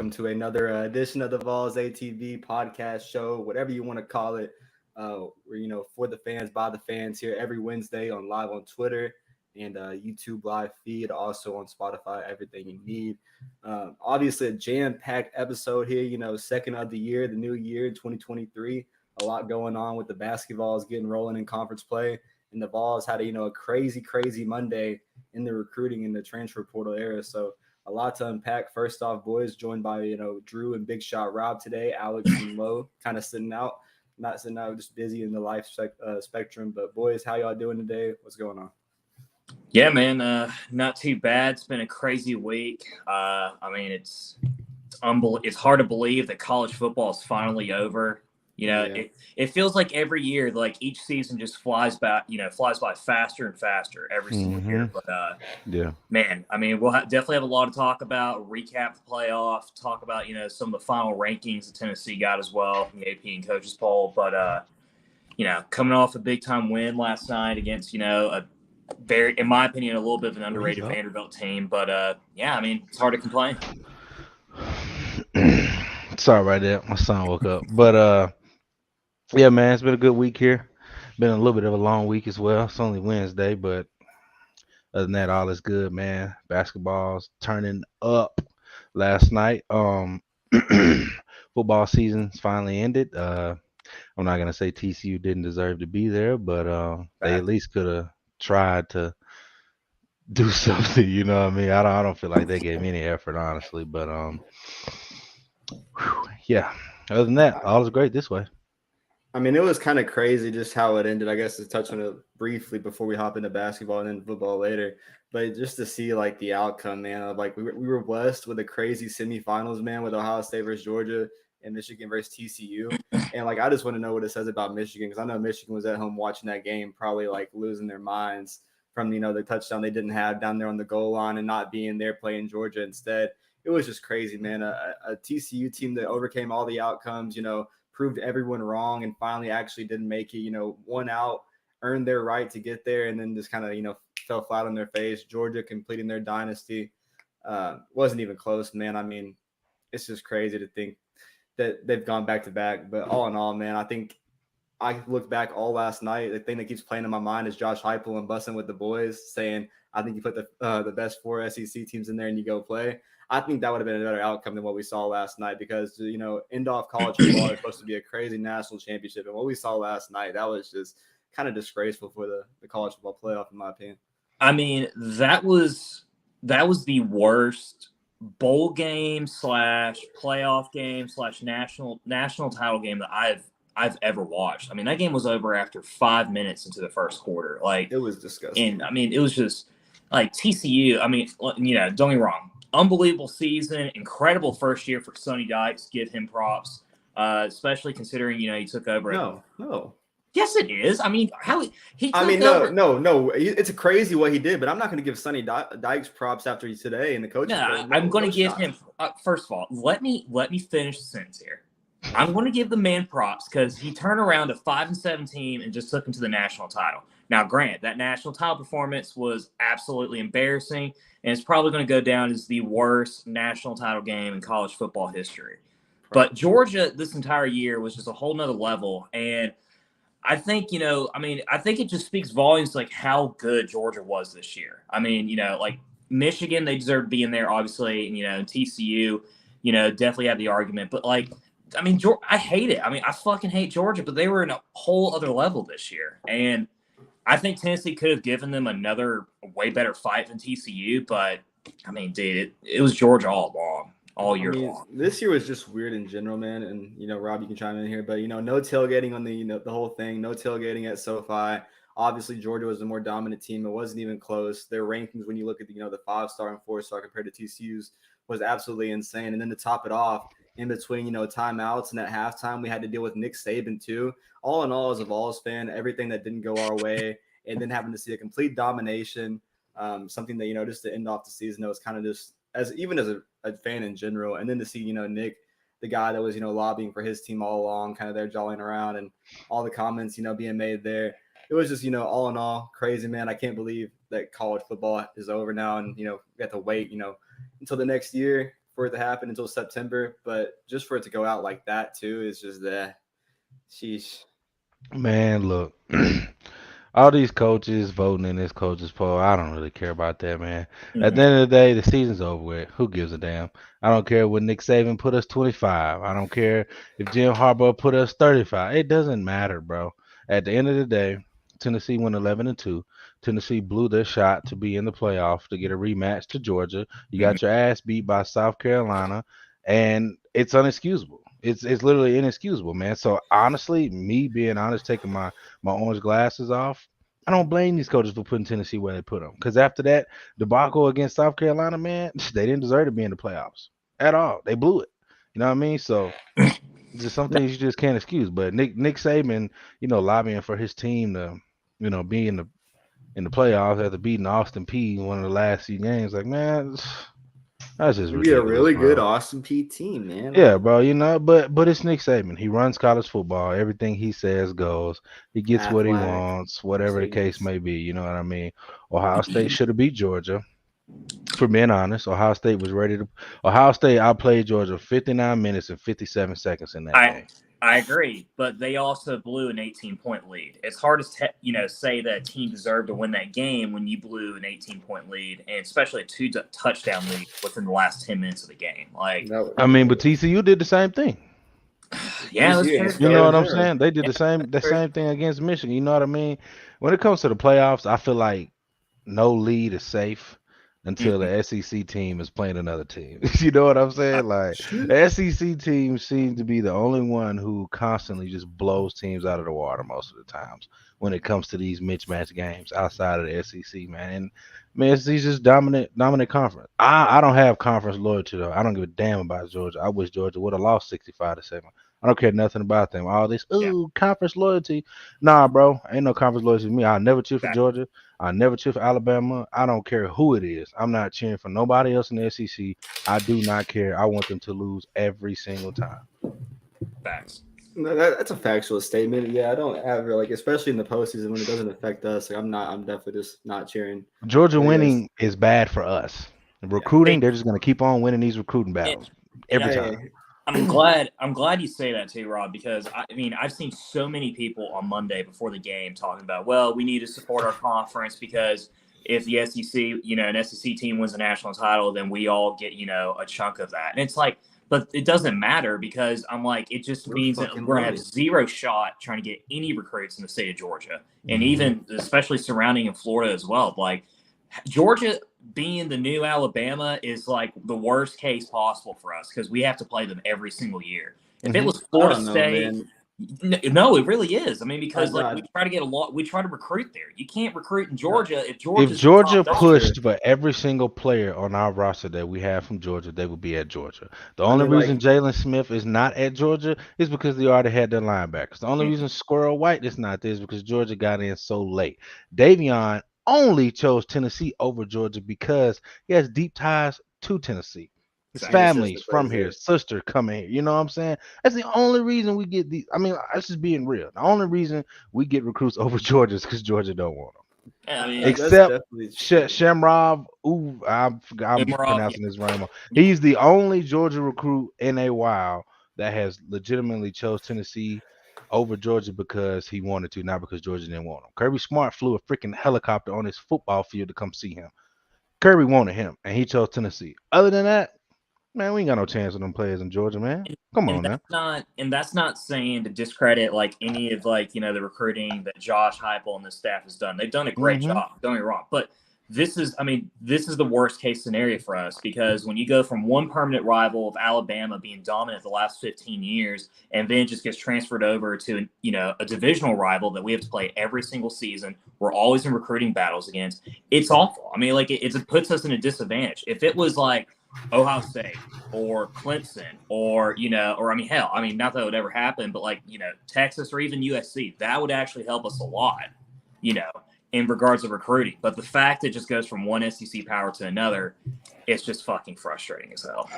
welcome to another edition of the Vols ATB podcast show, whatever you want to call it. We're for the fans, by the fans here every Wednesday live on Twitter and YouTube live feed, also on Spotify, everything you need. Obviously, a jam-packed episode here, second of the year, the new year, 2023. A lot going on with the BasketVols getting rolling in conference play. And the Vols had a crazy Monday in the recruiting in the transfer portal era. So a lot to unpack. First off, boys, joined by Drew and Big Shot Rob today. Alex and Lo kind of not sitting out, just busy in the life spectrum. But boys, how y'all doing today? What's going on? Yeah, man, not too bad. It's been a crazy week. It's hard to believe that college football is finally over. It feels like every year, like each season just flies by faster and faster every single year. But man, we'll definitely have a lot to talk about. Recap the playoff, talk about some of the final rankings that Tennessee got as well, the AP and coaches poll. But coming off a big time win last night against a very, in my opinion, a little bit of an underrated Vanderbilt team. But it's hard to complain. Sorry about that. My son woke up. But yeah, man, it's been a good week here. Been a little bit of a long week as well. It's only Wednesday, but other than that, all is good, man. Basketball's turning up last night. Football season's finally ended. I'm not gonna say TCU didn't deserve to be there, but they at least could have tried to do something. You know what I mean? I don't feel like they gave any effort, honestly. But yeah. Other than that, all is great this way. It was kind of crazy just how it ended. I guess to touch on it briefly before we hop into basketball and then football later. But just to see like the outcome, man, like we were blessed with a crazy semifinals, man, with Ohio State versus Georgia and Michigan versus TCU. And like I just want to know what it says about Michigan, because I know Michigan was at home watching that game, probably like losing their minds from the touchdown they didn't have down there on the goal line and not being there playing Georgia instead. It was just crazy, man. A TCU team that overcame all the outcomes, proved everyone wrong and finally actually didn't make it, one out, earned their right to get there, and then just kind of, fell flat on their face. Georgia completing their dynasty. Wasn't even close, man. It's just crazy to think that they've gone back to back. But all in all, man, I think I looked back all last night. The thing that keeps playing in my mind is Josh Heupel and bussing with the boys, saying, I think you put the best 4 SEC teams in there and you go play. I think that would have been a better outcome than what we saw last night, because, end-off college football is supposed to be a crazy national championship. And what we saw last night, that was just kind of disgraceful for the college football playoff, in my opinion. That was the worst bowl game / playoff game / national title game that I've ever watched. That game was over after 5 minutes into the first quarter. Like, it was disgusting. And it was just like TCU. Don't get me wrong. Unbelievable season, incredible first year for Sonny Dykes. Give him props, especially considering he took over. No. Yes, it is. How he? No. It's crazy what he did, but I'm not going to give Sonny Dykes props after today and the coaches. No, I'm going to give him. First of all, let me finish the sentence here. I'm going to give the man props because he turned around a 5-7 team and just took him to the national title. Now, grant that national title performance was absolutely embarrassing, and it's probably going to go down as the worst national title game in college football history. But Georgia this entire year was just a whole nother level. And I think, I think it just speaks volumes like how good Georgia was this year. Like Michigan, they deserve to be in there, obviously. And, TCU, definitely have the argument. But, like, I hate it. I fucking hate Georgia, but they were in a whole other level this year. And I think Tennessee could have given them another way better fight than TCU, but dude, it was Georgia all along, all year long. This year was just weird in general, man. And Rob, you can chime in here, but no tailgating on the whole thing, no tailgating at SoFi. Obviously, Georgia was the more dominant team. It wasn't even close. Their rankings, when you look at the 5-star and 4-star compared to TCU's, was absolutely insane. And then to top it off, in between, timeouts and at halftime, we had to deal with Nick Saban too. All in all, as a Vols fan, everything that didn't go our way, and then having to see a complete domination, something that, just to end off the season, that was kind of just as a fan in general. And then to see, Nick, the guy that was, lobbying for his team all along, kind of there jollying around and all the comments, being made there. It was just, all in all, crazy, man. I can't believe that college football is over now. And, we have to wait, until the next year for it to happen until September, but just for it to go out like that too is just sheesh. Man, look, all these coaches voting in this coaches poll, I don't really care about that, man. At the Mhm. end of the day, the season's over with. Who gives a damn? I don't care when Nick Saban put us 25. I don't care if Jim Harbaugh put us 35. It doesn't matter, bro. At the end of the day, Tennessee went 11-2. Tennessee blew their shot to be in the playoff to get a rematch to Georgia. You got your ass beat by South Carolina, and it's unexcusable. It's literally inexcusable, man. So honestly, me being honest, taking my orange glasses off, I don't blame these coaches for putting Tennessee where they put them. Because after that debacle against South Carolina, man, they didn't deserve to be in the playoffs at all. They blew it. You know what I mean? So it's just some No, things you just can't excuse. But Nick Saban, lobbying for his team to, be in the playoffs after beating Austin P in one of the last few games, like man, that's just It'd be a ridiculous, really good bro. Austin P team, man. Yeah, bro, but it's Nick Saban. He runs college football. Everything he says goes. He gets what he Athletic, wants, whatever the case genius. may be. You know what I mean? Ohio State should have beat Georgia. For being honest, Ohio State was ready to. Ohio State outplayed Georgia 59 minutes and 57 seconds in that I game. I agree, but they also blew an 18-point lead. It's hard to say that a team deserved to win that game when you blew an 18-point lead, and especially a touchdown lead within the last 10 minutes of the game. Like, That I mean, but TCU did the same thing. yeah, that's TCU and fair. You know Scarlet what I'm General. saying? They did Yeah, the fair. same thing against Michigan. You know what I mean? When it comes to the playoffs, I feel like no lead is safe until Mhm. the SEC team is playing another team. You know what I'm saying? Like the SEC team seems to be the only one who constantly just blows teams out of the water most of the times when it comes to these mismatch games outside of the SEC, man. And man, SEC's just dominant conference. I don't have conference loyalty though. I don't give a damn about Georgia. I wish Georgia would have lost 65-7. I don't care nothing about them. All this, Yeah, ooh, conference loyalty. Nah, bro. Ain't no conference loyalty to me. I'll never cheer for exactly. Georgia. I never cheer for Alabama. I don't care who it is. I'm not cheering for nobody else in the SEC. I do not care. I want them to lose every single time. Facts. No, that's a factual statement. Yeah, I don't ever like, especially in the postseason when it doesn't affect us. Like, I'm definitely just not cheering Georgia for you guys. winning is bad for us. Yeah. Recruiting, they're just going to keep on winning these recruiting And, battles and every time. Hey, I'm glad you say that too, Rob, because I mean I've seen so many people on Monday before the game talking about, well, we need to support our conference because if the SEC, an SEC team wins a national title, then we all get, a chunk of that. And it's like, but it doesn't matter because I'm like, it just we're means that we're fucking going to have loaded. zero shot trying to get any recruits in the state of Georgia, and Hmm. even especially surrounding in Florida as well. Like Georgia being the new Alabama is like the worst case possible for us because we have to play them every single year. If it Hmm. was I Florida don't know, State, man. no, it really is. I mean, I because like we no, try to get a lot, we try to recruit there. You can't recruit in no, Georgia if If Georgia's the Georgia top that's dog. true. pushed for every single player on our roster that we have from Georgia, they would be at Georgia. The I only mean, reason like, Jalen Smith is not at Georgia is because they already had their linebackers. The only Mhm. reason Squirrel White is not there is because Georgia got in so late. Davion only chose Tennessee over Georgia because he has deep ties to Tennessee. His and his Exactly. sister family's from plays here, there. his sister coming here. You know what I'm saying? That's the only reason we get these. I mean, that's just being real. The only reason we get recruits over Georgia is because Georgia don't want them. I mean, That's Except definitely true. Shamrov, ooh, I'm Umarov, yeah, pronouncing this wrong. He's the only Georgia recruit in a while that has legitimately chose Tennessee over Georgia because he wanted to, not because Georgia didn't want him. Kirby Smart flew a freaking helicopter on his football field to come see him. Kirby wanted him, and he chose Tennessee. Other than that, man, we ain't got no chance with them players in Georgia, man. Come and on now. that's not saying to discredit like any of like the recruiting that Josh Heupel and the staff has done. They've done a great Hmm. job. Don't get me wrong, but this is the worst case scenario for us because when you go from one permanent rival of Alabama being dominant the last 15 years and then just gets transferred over to a divisional rival that we have to play every single season, we're always in recruiting battles against. It's awful. I mean, like it puts us in a disadvantage. If it was like Ohio State or Clemson or or I mean hell, I mean not that it would ever happen, but like Texas or even USC, that would actually help us a lot, you know, in regards to recruiting. But the fact it just goes from one SEC power to another, it's just fucking frustrating as hell.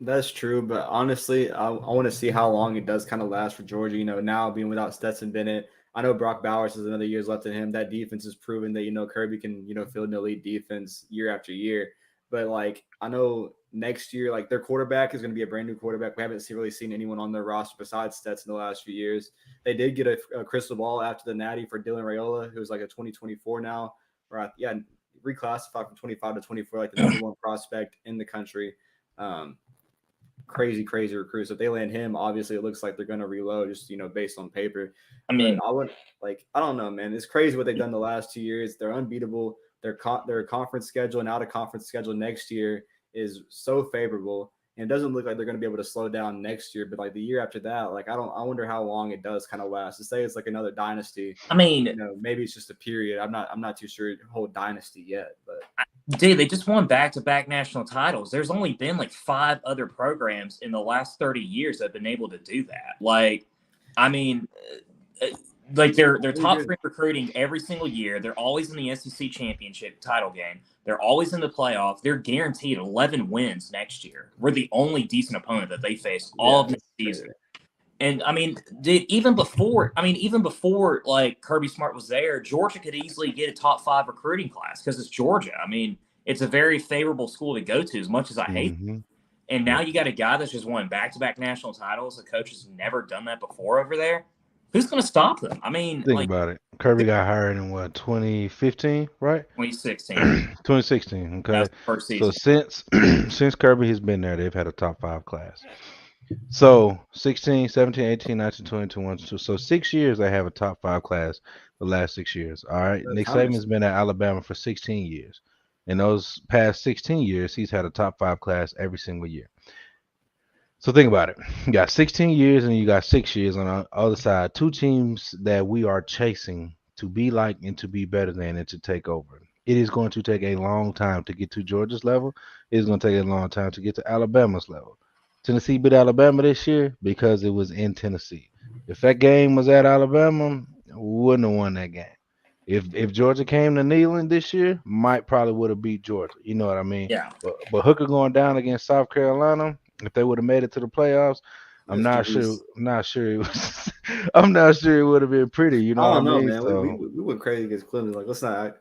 That's true, but honestly, I want to see how long it does kind of last for Georgia. Now being without Stetson Bennett, I know Brock Bowers has another year's left in him. That defense has proven that Kirby can field an elite defense year after year. But like I know next year, like their quarterback is going to be a brand new quarterback. We haven't really seen anyone on their roster besides Stetson in the last few years. They did get a crystal ball after the Natty for Dylan Raiola, who's like a 2024 now, or reclassified from 25 to 24, like the number one prospect in the country. Crazy recruit. So if they land him, obviously it looks like they're going to reload just, based on paper. I mean, but I don't know, man. It's crazy what they've done the last 2 years. They're unbeatable. Their conference schedule and out of conference schedule next year is so favorable. And it doesn't look like they're going to be able to slow down next year, but like the year after that, like I wonder how long it does kind of last. To say it's like another dynasty. I mean, maybe it's just a period. I'm not too sure the whole dynasty yet, but dude, they just won back-to-back national titles. There's only been like 5 other programs in the last 30 years that have been able to do that. Like, I mean, like they're top 3 recruiting every single year. They're always in the SEC championship title game. They're always in the playoff. They're guaranteed 11 wins next year. We're the only decent opponent that they face all of the season. And I mean, even before like Kirby Smart was there, Georgia could easily get a top 5 recruiting class because it's Georgia. I mean, it's a very favorable school to go to, as much as I hate it. And now you got a guy that's just won back-to-back national titles. The coach has never done that before over there. Who's going to stop them? I mean, think about it. Kirby got hired in 2015, right? 2016. 2016. Okay. That's the first season. So since Kirby has been there, they've had a top 5 class. So 16, 17, 18, 19, 20, 21, 22. So 6 years they have a top 5 class the last 6 years. All right. Nick Saban's been at Alabama for 16 years. In those past 16 years, he's had a top 5 class every single year. So think about it. You got 16 years and you got 6 years on the other side. 2 teams that we are chasing to be like and to be better than and to take over. It is going to take a long time to get to Georgia's level. It is going to take a long time to get to Alabama's level. Tennessee beat Alabama this year because it was in Tennessee. If that game was at Alabama, we wouldn't have won that game. If Georgia came to Neyland this year, probably would have beat Georgia. You know what I mean? Yeah. But Hooker going down against South Carolina, if they would have made it to the playoffs, I'm not sure it was. I'm not sure it would have been pretty. You know I what I don't know, mean? man. So, we went crazy against Clemson. Like, let's not,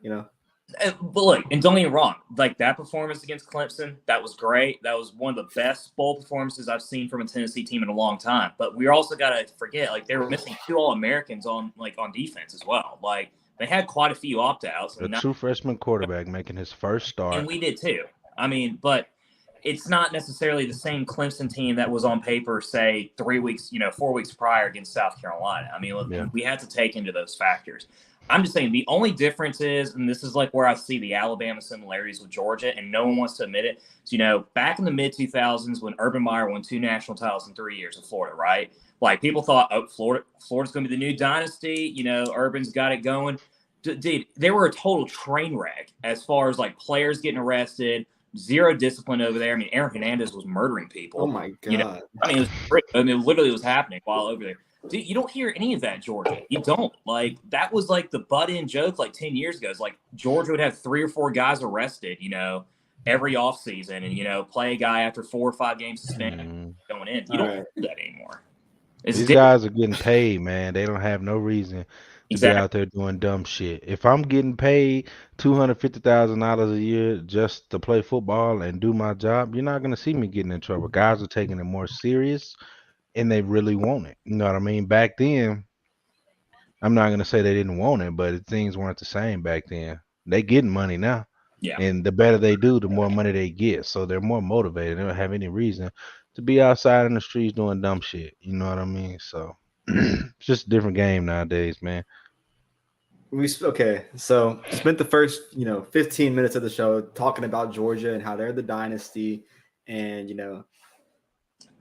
But look, and don't get me wrong, like that performance against Clemson, that was great. That was one of the best bowl performances I've seen from a Tennessee team in a long time. But we also got to forget, like they were missing 2 All-Americans on defense as well. Like they had quite a few opt-outs. a true freshman quarterback making his first start, and we did too. I mean, but it's not necessarily the same Clemson team that was on paper, say 4 weeks prior against South Carolina. I mean, we had to take into those factors. I'm just saying the only difference is, and this is like where I see the Alabama similarities with Georgia, and no one wants to admit it. So, back in the mid-2000s when Urban Meyer won 2 national titles in 3 years in Florida, right? Like people thought, Florida's going to be the new dynasty. Urban's got it going. Dude, they were a total train wreck as far as like players getting arrested, zero discipline over there. I mean, Aaron Hernandez was murdering people. Oh my God. It literally was happening while over there. Dude, you don't hear any of that, Georgia. You don't. Like, that was like the butt-in joke like 10 years ago. It's like Georgia would have 3 or 4 guys arrested, every offseason and, play a guy after 4 or 5 games suspended going in. You don't do that anymore. These guys are getting paid, man. They don't have no reason to be out there doing dumb shit. If I'm getting paid $250,000 a year just to play football and do my job, you're not going to see me getting in trouble. Guys are taking it more serious. And they really want it. You know what I mean? Back then, I'm not going to say they didn't want it, but things weren't the same back then. They getting money now. Yeah. And the better they do, the more money they get. So they're more motivated. They don't have any reason to be outside in the streets doing dumb shit. You know what I mean? So it's just a different game nowadays, man. So spent the first, 15 minutes of the show talking about Georgia and how they're the dynasty and,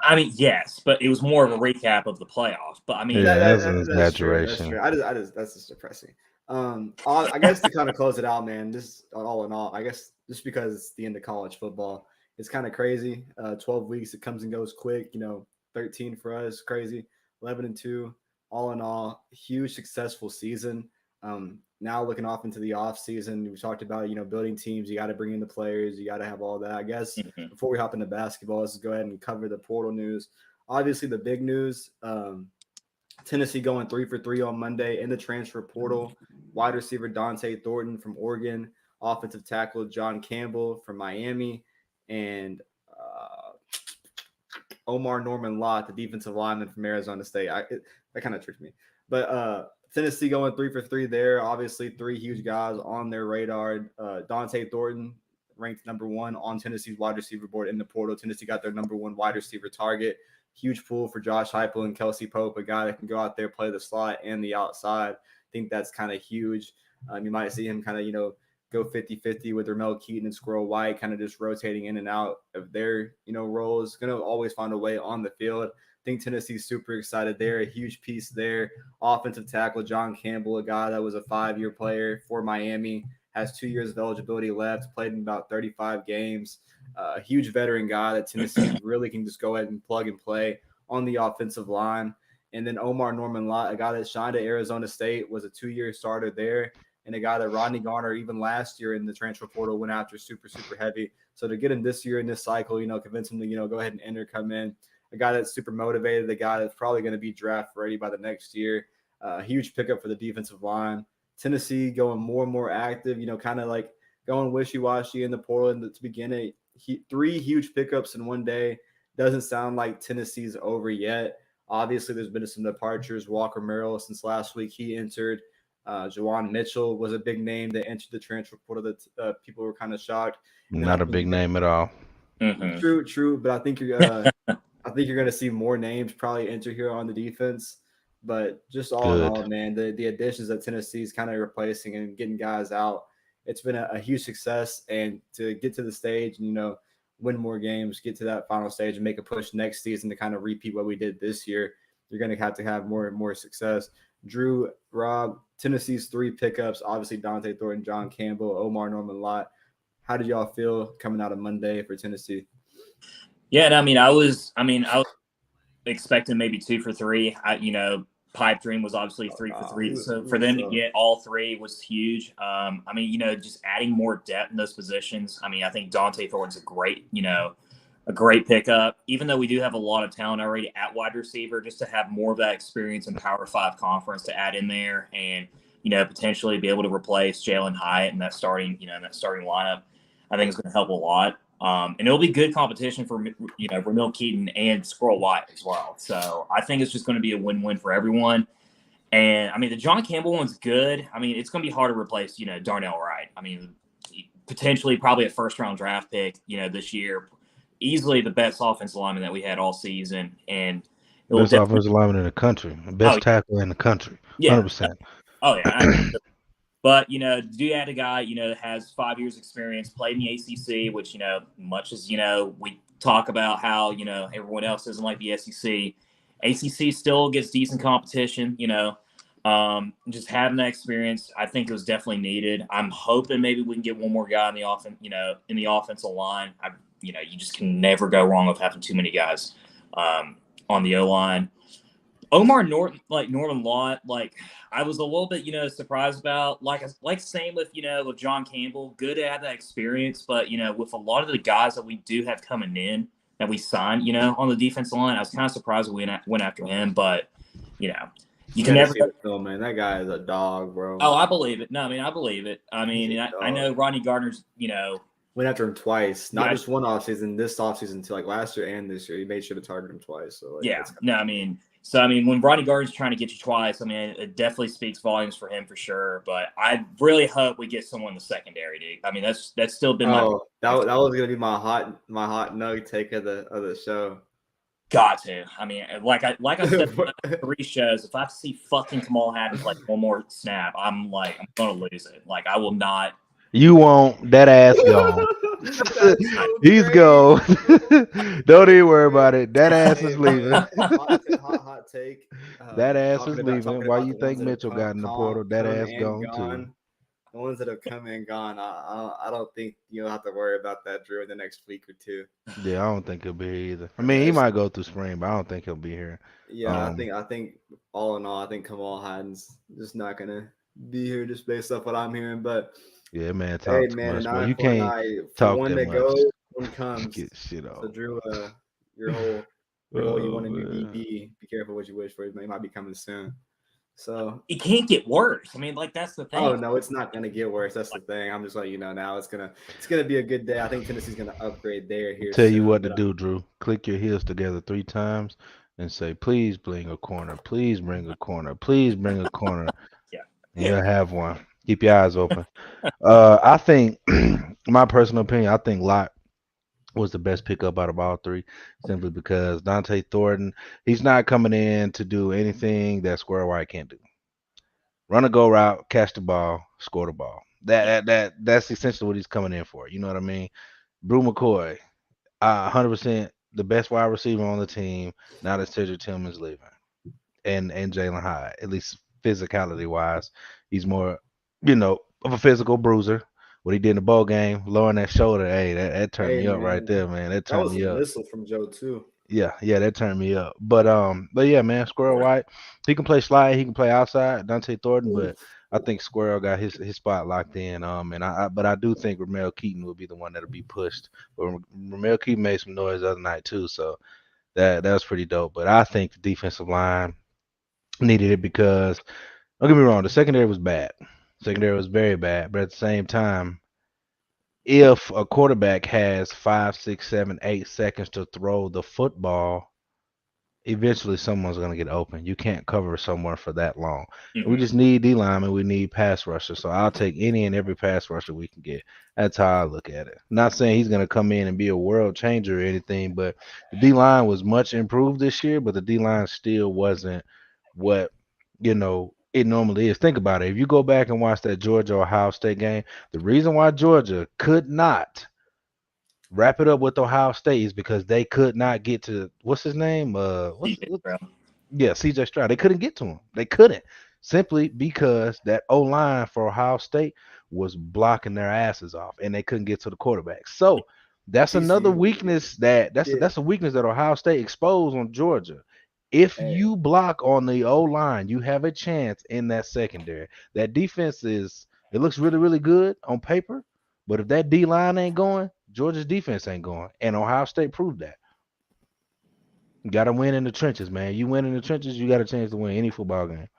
I mean, yes, but it was more of a recap of the playoffs. But I mean, that's an exaggeration. That's just depressing. I guess to kind of close it out, man. Just all in all, I guess just because it's the end of college football, it's kind of crazy. 12 weeks, it comes and goes quick. 13 for us, crazy. 11-2, all in all, huge successful season. Now looking off into the off season, we talked about, building teams. You got to bring in the players. You got to have all that. I guess before we hop into basketball, let's go ahead and cover the portal news. Obviously, the big news, Tennessee going 3 for 3 on Monday in the transfer portal. Wide receiver Dante Thornton from Oregon, offensive tackle John Campbell from Miami, and Omar Norman Lott, the defensive lineman from Arizona State. That kind of tricked me. But Tennessee going 3 for 3 there. Obviously, 3 huge guys on their radar. Dante Thornton ranked number 1 on Tennessee's wide receiver board in the portal. Tennessee got their number 1 wide receiver target. Huge pull for Josh Heupel and Kelsey Pope, a guy that can go out there, play the slot and the outside. I think that's kind of huge. You might see him kind of, go 50-50 with Ramel Keaton and Squirrel White, kind of just rotating in and out of their, roles. Going to always find a way on the field. I think Tennessee's super excited there. A huge piece there. Offensive tackle John Campbell, a guy that was a 5-year player for Miami, has 2 years of eligibility left, played in about 35 games. A huge veteran guy that Tennessee really can just go ahead and plug and play on the offensive line. And then Omar Norman Lott, a guy that shined at Arizona State, was a 2-year starter there, and a guy that Rodney Garner, even last year in the transfer portal, went after super, super heavy. So to get him this year in this cycle, convince him to, go ahead and enter, come in, a guy that's super motivated, a guy that's probably going to be draft ready by the next year. Huge pickup for the defensive line. Tennessee going more and more active, kind of like going wishy-washy in the portal in the beginning. 3 huge pickups in one day. Doesn't sound like Tennessee's over yet. Obviously, there's been some departures. Walker Merrill since last week, he entered. Jawan Mitchell was a big name that entered the transfer portal that people were kind of shocked. Not a big name at all. Mm-hmm. True, but I think you're going to see more names probably enter here on the defense. But just all in all, man, the additions that Tennessee's kind of replacing and getting guys out, it's been a huge success. And to get to the stage and win more games, get to that final stage, and make a push next season to kind of repeat what we did this year, you're going to have more and more success. Drew, Rob, Tennessee's 3 pickups, obviously Dante Thornton, John Campbell, Omar Norman Lott. How did y'all feel coming out of Monday for Tennessee? Yeah, and I was expecting maybe 2 for 3. Pipe dream was obviously 3 for 3. So for them to get all 3 was huge. Just adding more depth in those positions. I think Dante Thornton's a great pickup, even though we do have a lot of talent already at wide receiver, just to have more of that experience in Power 5 conference to add in there and, potentially be able to replace Jalen Hyatt in that starting lineup, I think is going to help a lot. And it'll be good competition for, Ramel Keaton and Squirrel White as well. So I think it's just going to be a win-win for everyone. And, the John Campbell one's good. It's going to be hard to replace, Darnell Wright. Potentially probably a first-round draft pick, this year. Easily the best offensive lineman that we had all season, and best offensive lineman in the country, best tackle in the country, 100%. Oh yeah, but do add a guy that has 5 years experience, played in the ACC, which much as we talk about how everyone else doesn't like the SEC, ACC still gets decent competition. Just having that experience, I think it was definitely needed. I'm hoping maybe we can get one more guy in the in the offensive line. You just can never go wrong with having too many guys on the O-line. Omar Norman Lott, I was a little bit, surprised about. Same with John Campbell. Good to have that experience, but with a lot of the guys that we do have coming in that we signed, on the defensive line, I was kind of surprised we went after him. But you can never see the film, man. That guy is a dog, bro. Oh, I believe it. No, I believe it. I know Rodney Gardner's, went after him twice, not just one offseason, this offseason too, last year and this year. He made sure to target him twice. So when Rodney Gardner's trying to get you twice, it definitely speaks volumes for him for sure. But I really hope we get someone in the secondary, dude. That's still been that was gonna be my hot nug take of the show. Got to. Like I said, 3 shows. If I see fucking Kamal Haddon play one more snap, I'm gonna lose it. I will not. You won't. That ass gone. He's gone. Don't even worry about it. That ass is leaving. Hot take. That ass is leaving. Why you think Mitchell got in the portal? That ass gone too. The ones that have come and gone, I don't think you'll have to worry about that, Drew, in the next week or 2. Yeah, I don't think he'll be here either. He might go through spring, but I don't think he'll be here. Yeah, I think all in all, I think Kamal Haddon's just not gonna be here just based off what I'm hearing. But yeah, man, talk too much, bro. You can't talk one that that much. goes, one comes. Get shit off. So Drew, your whole you want to be DB. Be careful what you wish for. It might be coming soon. So it can't get worse. I mean, like that's the thing. Oh no, it's not gonna get worse. That's the thing. I'm just letting you know now. It's gonna be a good day. I think Tennessee's gonna upgrade there here Tell soon. you what to But do, Drew. Click your heels together 3 times and say, "Please bring a corner. Please bring a corner. Please bring a corner." Yeah. And you'll have one. Keep your eyes open. I think, my personal opinion, I think Lott was the best pickup out of all three, simply because Dante Thornton, he's not coming in to do anything that Square White can't do. Run a go route, catch the ball, score the ball. That's essentially what he's coming in for. You know what I mean? Brew McCoy, 100% the best wide receiver on the team. Now that Cedric Tillman's leaving, and Jalen Hyde, at least physicality wise, he's more, of a physical bruiser. What he did in the bowl game, lowering that shoulder, hey, that turned hey me up right man, there, man. That that turned was a me up. missile from Joe too. Yeah, that turned me up. But yeah, man, Squirrel White, he can play slide, he can play outside, Dante Thornton, but I think Squirrel got his spot locked in. And but I do think Ramel Keaton will be the one that'll be pushed. But Ramel Keaton made some noise the other night too, so that was pretty dope. But I think the defensive line needed it because, don't get me wrong, the secondary was bad. Secondary was very bad, but at the same time, if a quarterback has 5, 6, 7, 8 seconds to throw the football, eventually someone's going to get open. You can't cover someone for that long. Mhm. We just need D linemen. We need pass rushers. So I'll take any and every pass rusher we can get. That's how I look at it. Not saying he's going to come in and be a world changer or anything, but the D line was much improved this year, but the D line still wasn't what, it normally is. Think about it. If you go back and watch that Georgia Ohio State game, the reason why Georgia could not wrap it up with Ohio State is because they could not get to, what's his name? CJ Stroud. They couldn't get to him. They couldn't, simply because that O line for Ohio State was blocking their asses off, and they couldn't get to the quarterback. So that's another TCU, weakness that's a weakness that Ohio State exposed on Georgia. If hey, you block on the O line, you have a chance in that secondary. That defense it looks really, really good on paper, but if that D line ain't going, Georgia's defense ain't going, and Ohio State proved that. You got to win in the trenches, man. You win in the trenches, you got a chance to win any football game.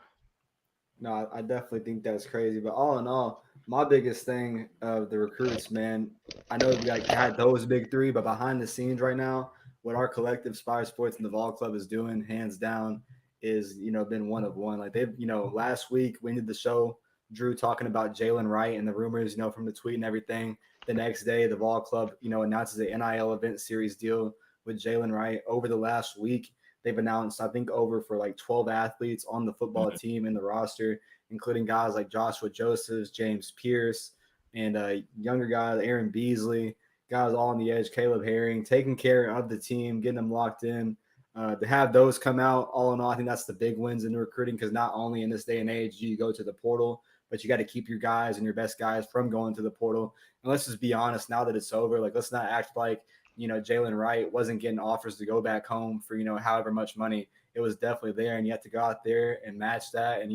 no, I definitely think that's crazy. But all in all, my biggest thing of the recruits, man, I know we had those big three, but behind the scenes right now, what our collective Spire Sports and the Vol Club is doing, hands down, is been one of one. Like they've, last week we ended the show, Drew talking about Jalen Wright and the rumors, from the tweet and everything. The next day, the Vol Club, announces the NIL event series deal with Jalen Wright. Over the last week, they've announced, I think, over for like 12 athletes on the football team in the roster, including guys like Joshua Josephs, James Pierce, and younger guys, Aaron Beasley, guys all on the edge, Caleb Herring, taking care of the team, getting them locked in. To have those come out, all in all, I think that's the big wins in recruiting, because not only in this day and age do you go to the portal, but you got to keep your guys and your best guys from going to the portal. And let's just be honest, now that it's over, like let's not act like Jalen Wright wasn't getting offers to go back home for, however much money. It was definitely there, and you have to go out there and match that. And,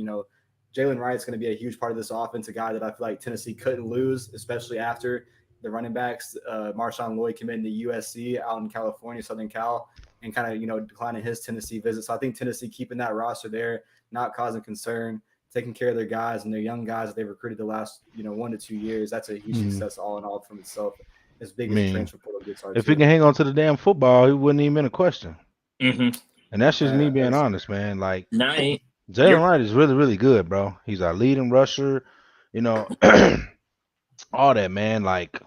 Jalen Wright's going to be a huge part of this offense, a guy that I feel like Tennessee couldn't lose, especially after the running backs, Marshawn Lloyd committed to USC out in California, Southern Cal, and kind of, declining his Tennessee visit. So I think Tennessee keeping that roster there, not causing concern, taking care of their guys and their young guys that they've recruited the last, 1 to 2 years. That's a huge success all in all from itself. As big as the transfer portal gets are If too. he can hang on to the damn football, he wouldn't even been a question. Mm-hmm. And that's just me being honest, man. Like, Nice. Jalen Wright is really, really good, bro. He's our leading rusher, all that, man. Like,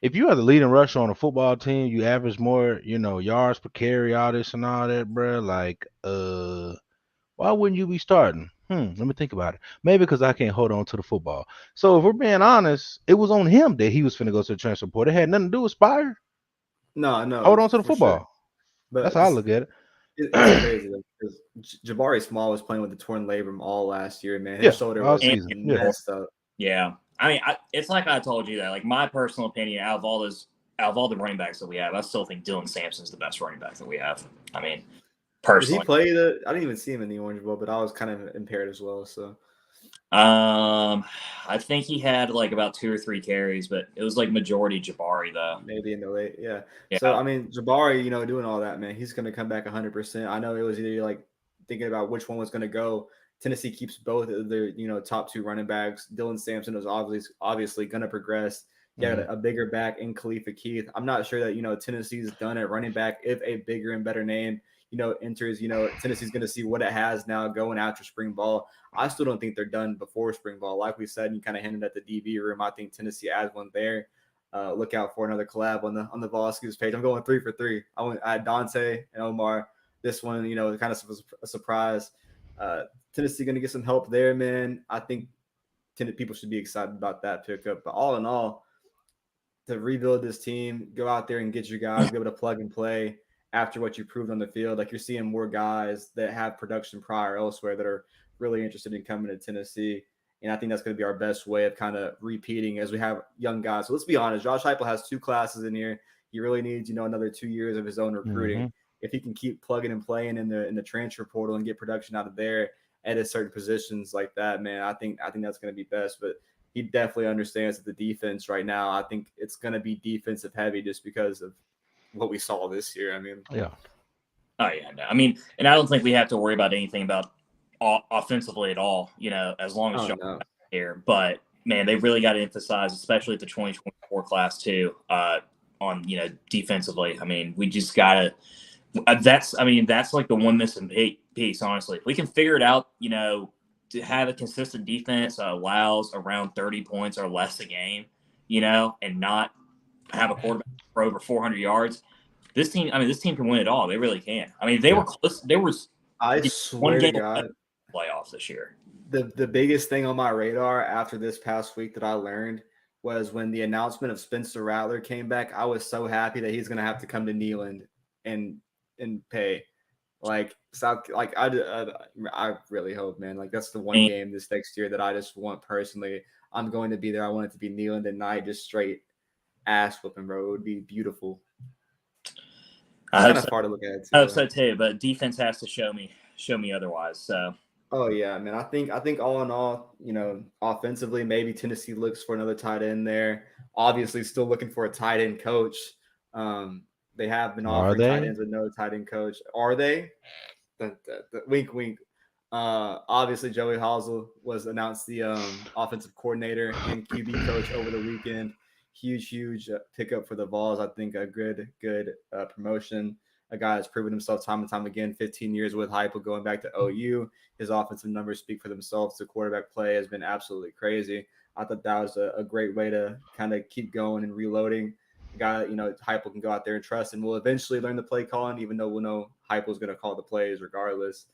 if you are the leading rusher on a football team, you average more, yards per carry, all this and all that, bro. Like, why wouldn't you be starting? Let me think about it. Maybe because I can't hold on to the football. So if we're being honest, it was on him that he was finna go to the transfer portal. It had nothing to do with Spire. No, Hold on to the for football. sure. But that's how I look at it. It's crazy though, because Jabari Small was playing with the torn labrum all last year, man. His shoulder all was season. messed up. Yeah. I mean, it's like I told you that. Like, my personal opinion, out of all the running backs that we have, I still think Dylan Sampson's the best running back that we have. I mean, personally. Did he play I didn't even see him in the Orange Bowl, but I was kind of impaired as well. So, I think he had like about 2 or 3 carries, but it was like majority Jabari though. Maybe in the late, yeah. So I mean, Jabari, doing all that, man, he's gonna come back 100%. I know it was either like thinking about which one was going to go. Tennessee keeps both of their, top 2 running backs. Dylan Sampson was obviously going to progress. You got a bigger back in Khalifa Keith. I'm not sure that, Tennessee's done at running back. If a bigger and better name, enters, Tennessee's going to see what it has now going after spring ball. I still don't think they're done before spring ball. Like we said, you kind of hinted at the DB room. I think Tennessee adds one there. Look out for another collab on the Vols page. I'm going 3 for 3. I had Dante and Omar. This one, kind of was a surprise. Tennessee going to get some help there, man. I think people should be excited about that pickup. But all in all, to rebuild this team, go out there and get your guys, be able to plug and play after what you proved on the field. Like, you're seeing more guys that have production prior elsewhere that are really interested in coming to Tennessee. And I think that's going to be our best way of kind of repeating as we have young guys. So let's be honest, Josh Heupel has 2 classes in here. He really needs, another 2 years of his own recruiting. If he can keep plugging and playing in the transfer portal and get production out of there at a certain positions like that, man, I think that's going to be best. But he definitely understands that the defense right now, I think it's going to be defensive heavy just because of what we saw this year. I mean, yeah. Oh yeah, no. I mean, and I don't think we have to worry about anything about offensively at all, as long as John's here. But man, they really got to emphasize, especially at the 2024 class too, on defensively. I mean, we just gotta. That's like the one missing piece. Honestly, if we can figure it out, to have a consistent defense that allows around 30 points or less a game, and not have a quarterback for over 400 yards. This team can win it all. They really can. I mean, they were close. There was swear to God, playoffs this year. The biggest thing on my radar after this past week that I learned was when the announcement of Spencer Rattler came back. I was so happy that he's going to have to come to Neyland and pay. Like, I really hope, man. Like, that's the one game this next year that I just want personally. I'm going to be there. I want it to be Neyland at night, just straight ass whooping, bro. It would be beautiful. Kind of far to look at it too. I hope so too, but defense has to show me otherwise. So. Oh yeah, man. I think all in all, offensively, maybe Tennessee looks for another tight end there. Obviously, still looking for a tight end coach. They have been offering tight ends with no tight end coach. Are they? Wink, wink. Obviously, Joey Halsell was announced the offensive coordinator and QB coach over the weekend. Huge pickup for the Vols. I think a good promotion. A guy that's proven himself time and time again. 15 years with Heupel, going back to OU. His offensive numbers speak for themselves. The quarterback play has been absolutely crazy. I thought that was a great way to kind of keep going and reloading. A guy, Heupel can go out there and trust, and we'll eventually learn the play calling, even though we'll know Heupel's going to call the plays regardless.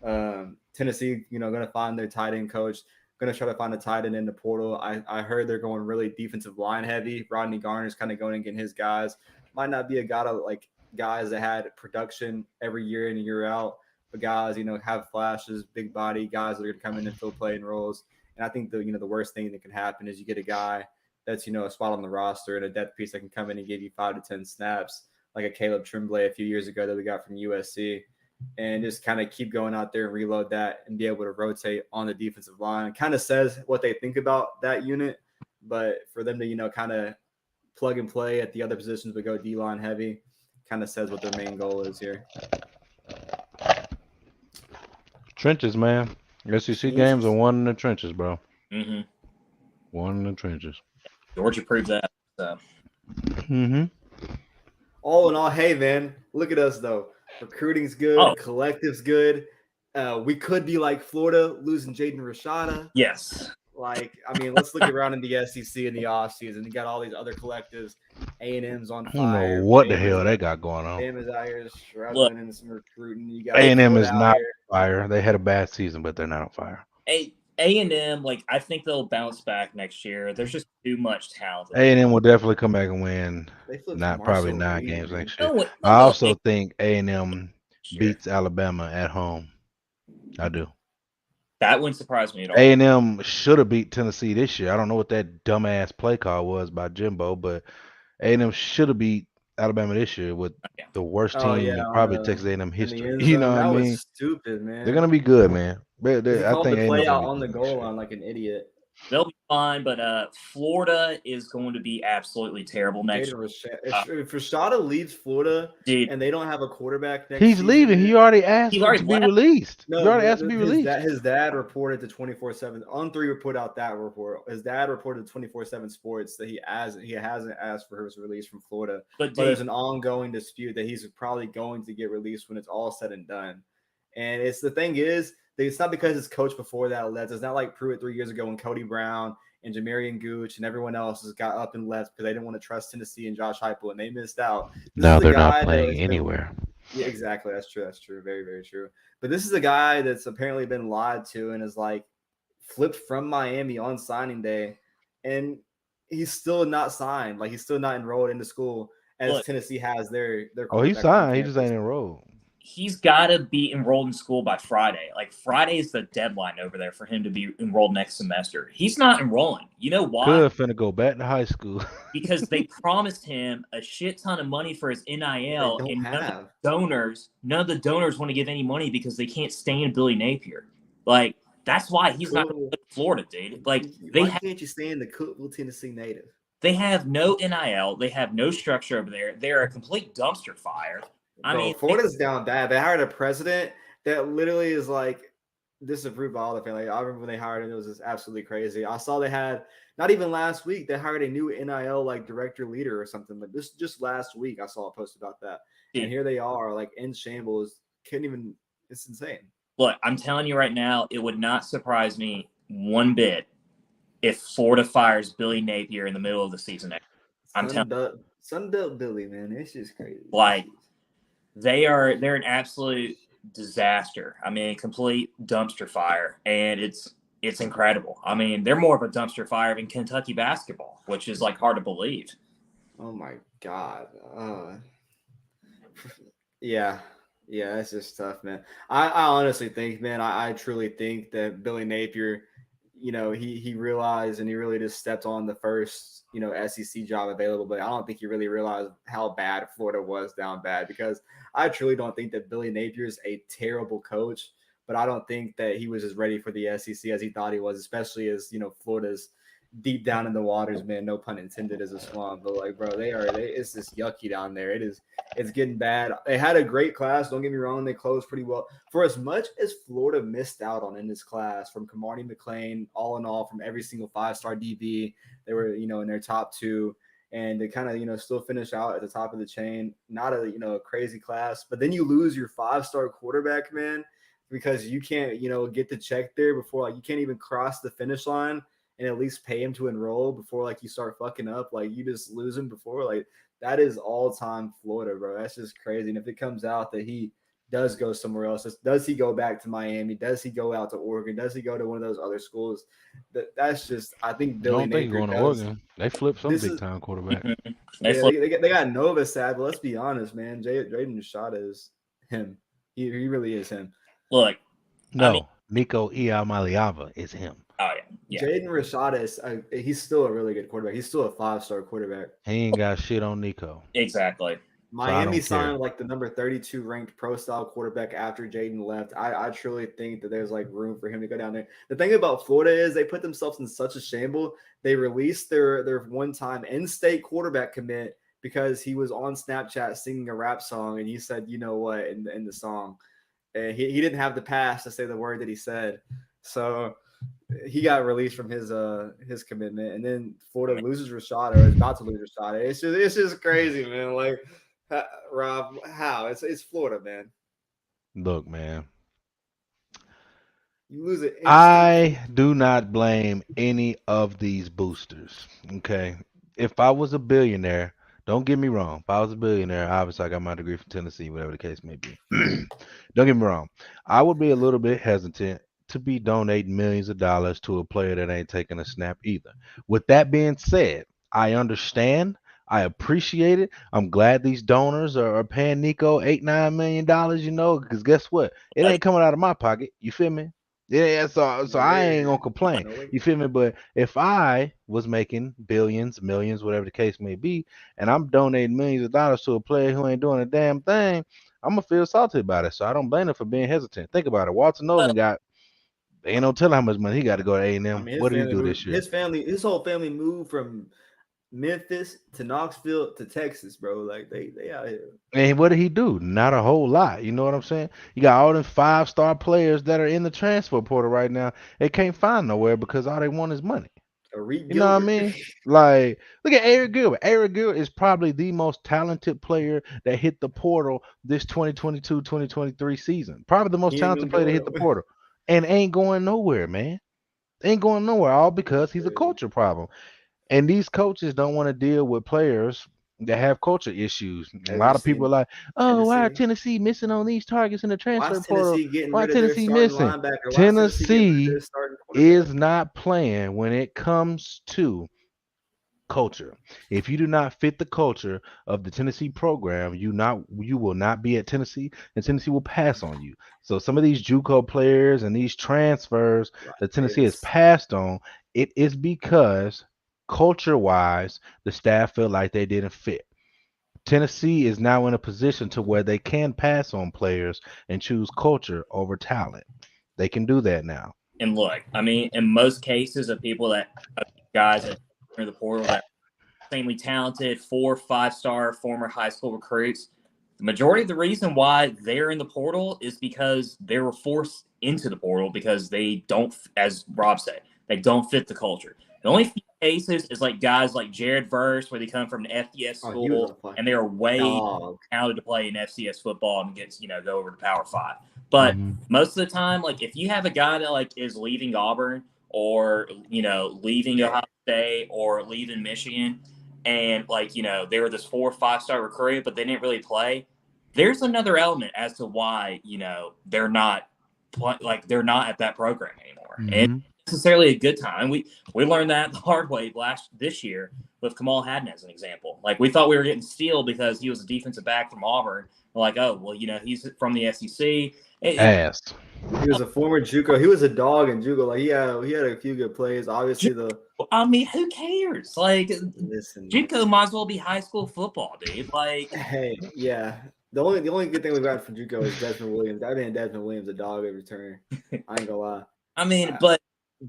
Tennessee, going to find their tight end coach. Going to try to find a tight end in the portal. I heard they're going really defensive line heavy. Rodney Garner's kind of going and getting his guys. Might not be a guy to like guys that had production every year in and year out, but guys, have flashes, big body guys that are going to come in and fill playing roles. And I think the worst thing that can happen is you get a guy that's, a spot on the roster and a depth piece that can come in and give you 5 to 10 snaps, like a Caleb Tremblay a few years ago that we got from USC. And just kind of keep going out there and reload that and be able to rotate on the defensive line. Kind of says what they think about that unit, but for them to, kind of plug and play at the other positions but go D-line heavy, kind of says what their main goal is here. Trenches, man. SEC games are won in the trenches, bro. Mm-hmm. Won in the trenches. Georgia proves that. So. Mm-hmm. All in all, hey, man, look at us, though. Recruiting's good. Collective's good. We could be like Florida, losing Jaden Rashada. Yes. Like, I mean, let's look around in the SEC in the offseason. You got all these other collectives. A&M's on fire. I don't know what the hell they got going on. A&M is out here struggling in some recruiting. You got A&M is not on fire. They had a bad season, but they're not on fire. A&M, I think they'll bounce back next year. There's just too much talent. A&M will definitely come back and win. Probably 9 games next year. I also think A&M beats Alabama at home. I do. That wouldn't surprise me at all. A&M should have beat Tennessee this year. I don't know what that dumbass play call was by Jimbo, but A&M should have beat Alabama this year with the worst team in probably Texas A&M history. You know what I mean? Stupid, man. They're gonna be good, man. I think the play out on the goal line like an idiot. They'll be fine, but Florida is going to be absolutely terrible next year. If Rashada leaves Florida Dude, and they don't have a quarterback next He's season, leaving. He already asked He's already to be left. released. He no, already asked to be released. his dad reported to 24/7. On3 put out that report. His dad reported to 24/7 Sports that he hasn't asked for his release from Florida, but there's an ongoing dispute that he's probably going to get released when it's all said and done. And the thing is, it's not because his coach before that left. It's not like Pruitt 3 years ago when Cody Brown and Jamarian Gooch and everyone else has got up and left because they didn't want to trust Tennessee and Josh Heupel, and they missed out. Now they're not playing anywhere. Yeah, exactly. That's true. That's true. Very, very true. But this is a guy that's apparently been lied to and is like flipped from Miami on signing day, and he's still not signed. Like he's still not enrolled into school as Tennessee has their. Oh, he's signed. He just ain't enrolled. He's got to be enrolled in school by Friday. Like Friday is the deadline over there for him to be enrolled next semester. He's not enrolling. You know why? Good, finna go back to high school. Because they promised him a shit ton of money for his NIL, and none of the donors want to give any money because they can't stand Billy Napier. Like that's why he's not going to play Florida, dude. Like why can't you stand the Cookville, Tennessee native? They have no NIL. They have no structure over there. They're a complete dumpster fire. I mean, Florida's down bad. They hired a president that literally is like disapproved by all the family. I remember when they hired him, it was just absolutely crazy. I saw they had not even last week, they hired a new NIL like director leader or something. Like this just last week, I saw a post about that. Yeah. And here they are, like in shambles. It's insane. Look, I'm telling you right now, it would not surprise me one bit if Florida fires Billy Napier in the middle of the season. I'm telling you. Sunbelt Billy, man. It's just crazy. Like they're an absolute disaster. I mean, complete dumpster fire, and it's incredible. I mean, they're more of a dumpster fire than Kentucky basketball, which is like hard to believe. Oh my God. Yeah, it's just tough, man. I honestly think, man, I truly think that Billy Napier, you know, he realized and he really just stepped on the first, you know, SEC job available. But I don't think he really realized how bad Florida was down bad, because I truly don't think that Billy Napier is a terrible coach, but I don't think that he was as ready for the SEC as he thought he was, especially as, you know, Florida's deep down in the waters, man. No pun intended, as a swamp. But like, bro, it's just yucky down there. It's getting bad. They had a great class. Don't get me wrong. They closed pretty well. For as much as Florida missed out on in this class, from Camardi McLean, all in all, from every single 5-star DB, they were, you know, in their top 2. And they kind of, you know, still finish out at the top of the chain. Not a, you know, a crazy class. But then you lose your 5-star quarterback, man, because you can't, you know, get the check there before, like, you can't even cross the finish line and at least pay him to enroll before, like, you start fucking up. Like, you just lose him before. Like, that is all-time Florida, bro. That's just crazy. And if it comes out that he does go somewhere else, does he go back to Miami? Does he go out to Oregon? Does he go to one of those other schools? That's just, I think Billy Napier going to Oregon. They flipped some big-time quarterback. They got Nova sad, but let's be honest, man. Jaden Rashada is him. He really is him. Look. No, Nico Iamaleava is him. Oh, yeah. Jaden Rashada is he's still a really good quarterback. He's still a 5-star quarterback. He ain't got shit on Nico. Exactly. Miami signed like the number 32 ranked pro-style quarterback after Jaden left. I truly think that there's like room for him to go down there. The thing about Florida is they put themselves in such a shamble. They released their one-time in-state quarterback commit because he was on Snapchat singing a rap song, and he said, you know what, in the song. And he didn't have the pass to say the word that he said. So he got released from his commitment, and then Florida loses Rashada, or is about to lose Rashada. It's just crazy, man. Like, Rob, how? It's Florida, man. Look, man. You lose it. I do not blame any of these boosters. Okay. If I was a billionaire, don't get me wrong. If I was a billionaire, obviously I got my degree from Tennessee, whatever the case may be. Don't get me wrong. I would be a little bit hesitant to be donating millions of dollars to a player that ain't taking a snap either. With that being said, I understand. I appreciate it. I'm glad these donors are paying Nico $8-9 million, you know, because guess what? It ain't coming out of my pocket. You feel me? Yeah, so I ain't gonna complain. You feel me? But if I was making billions, millions, whatever the case may be, and I'm donating millions of dollars to a player who ain't doing a damn thing, I'm gonna feel salty about it. So I don't blame him for being hesitant. Think about it. Walter Nolan got Ain't no telling how much money he got to go to A&M. I mean, What did he do this year? His whole family moved from Memphis to Knoxville to Texas, bro. Like they out here. And what did he do? Not a whole lot. You know what I'm saying? You got all them 5-star players that are in the transfer portal right now. They can't find nowhere because all they want is money. Reed You know what I Gilbert. mean? Like, look at Eric Gilbert. Eric Gilbert is probably the most talented player that hit the portal this 2022-2023 season. Probably the most He ain't talented gonna player to go hit the nowhere. portal. And ain't going nowhere, man. Ain't going nowhere. All because he's a culture problem. And these coaches don't want to deal with players that have culture issues. A As you lot of people seen are like, oh, why are Tennessee. Tennessee missing on these targets in the Why transfer is portal? Tennessee getting Why rid of their Tennessee starting missing? linebacker? Why is Tennessee getting rid of Tennessee their starting is quarterback? not playing when it comes to culture. If you do not fit the culture of the Tennessee program, you will not be at Tennessee, and Tennessee will pass on you. So some of these JUCO players and these transfers Right, that Tennessee has Davis. passed on, it is because culture-wise, the staff feel like they didn't fit. Tennessee is now in a position to where they can pass on players and choose culture over talent. They can do that now. And look, I mean, in most cases of people of guys that enter the portal that are extremely talented, 4-5-star former high school recruits, the majority of the reason why they're in the portal is because they were forced into the portal because they don't, as Rob said, they don't fit the culture. The only few cases is like guys like Jared Verse, where they come from an FCS Oh, he was school on fire. and they are way Dog. talented to play in FCS football and gets, go over to Power 5. But most of the time, like if you have a guy that like is leaving Auburn or leaving Ohio State or leaving Michigan, and like they were this 4 or 5 star recruit, but they didn't really play. There's another element as to why they're not they're not at that program anymore, and Mm-hmm. it's necessarily a good time. And we learned that the hard way this year with Kamal Hadden as an example. Like we thought we were getting steal because he was a defensive back from Auburn. We're like, oh well, he's from the SEC. Ass. He was a former JUCO. He was a dog in JUCO. Like he had a few good plays. Obviously, I mean, who cares? Like, listen, JUCO might as well be high school football, dude. Like, hey, yeah. The only good thing we've got from JUCO is Desmond Williams. I mean, Desmond Williams a dog at return. I ain't gonna lie. I mean, but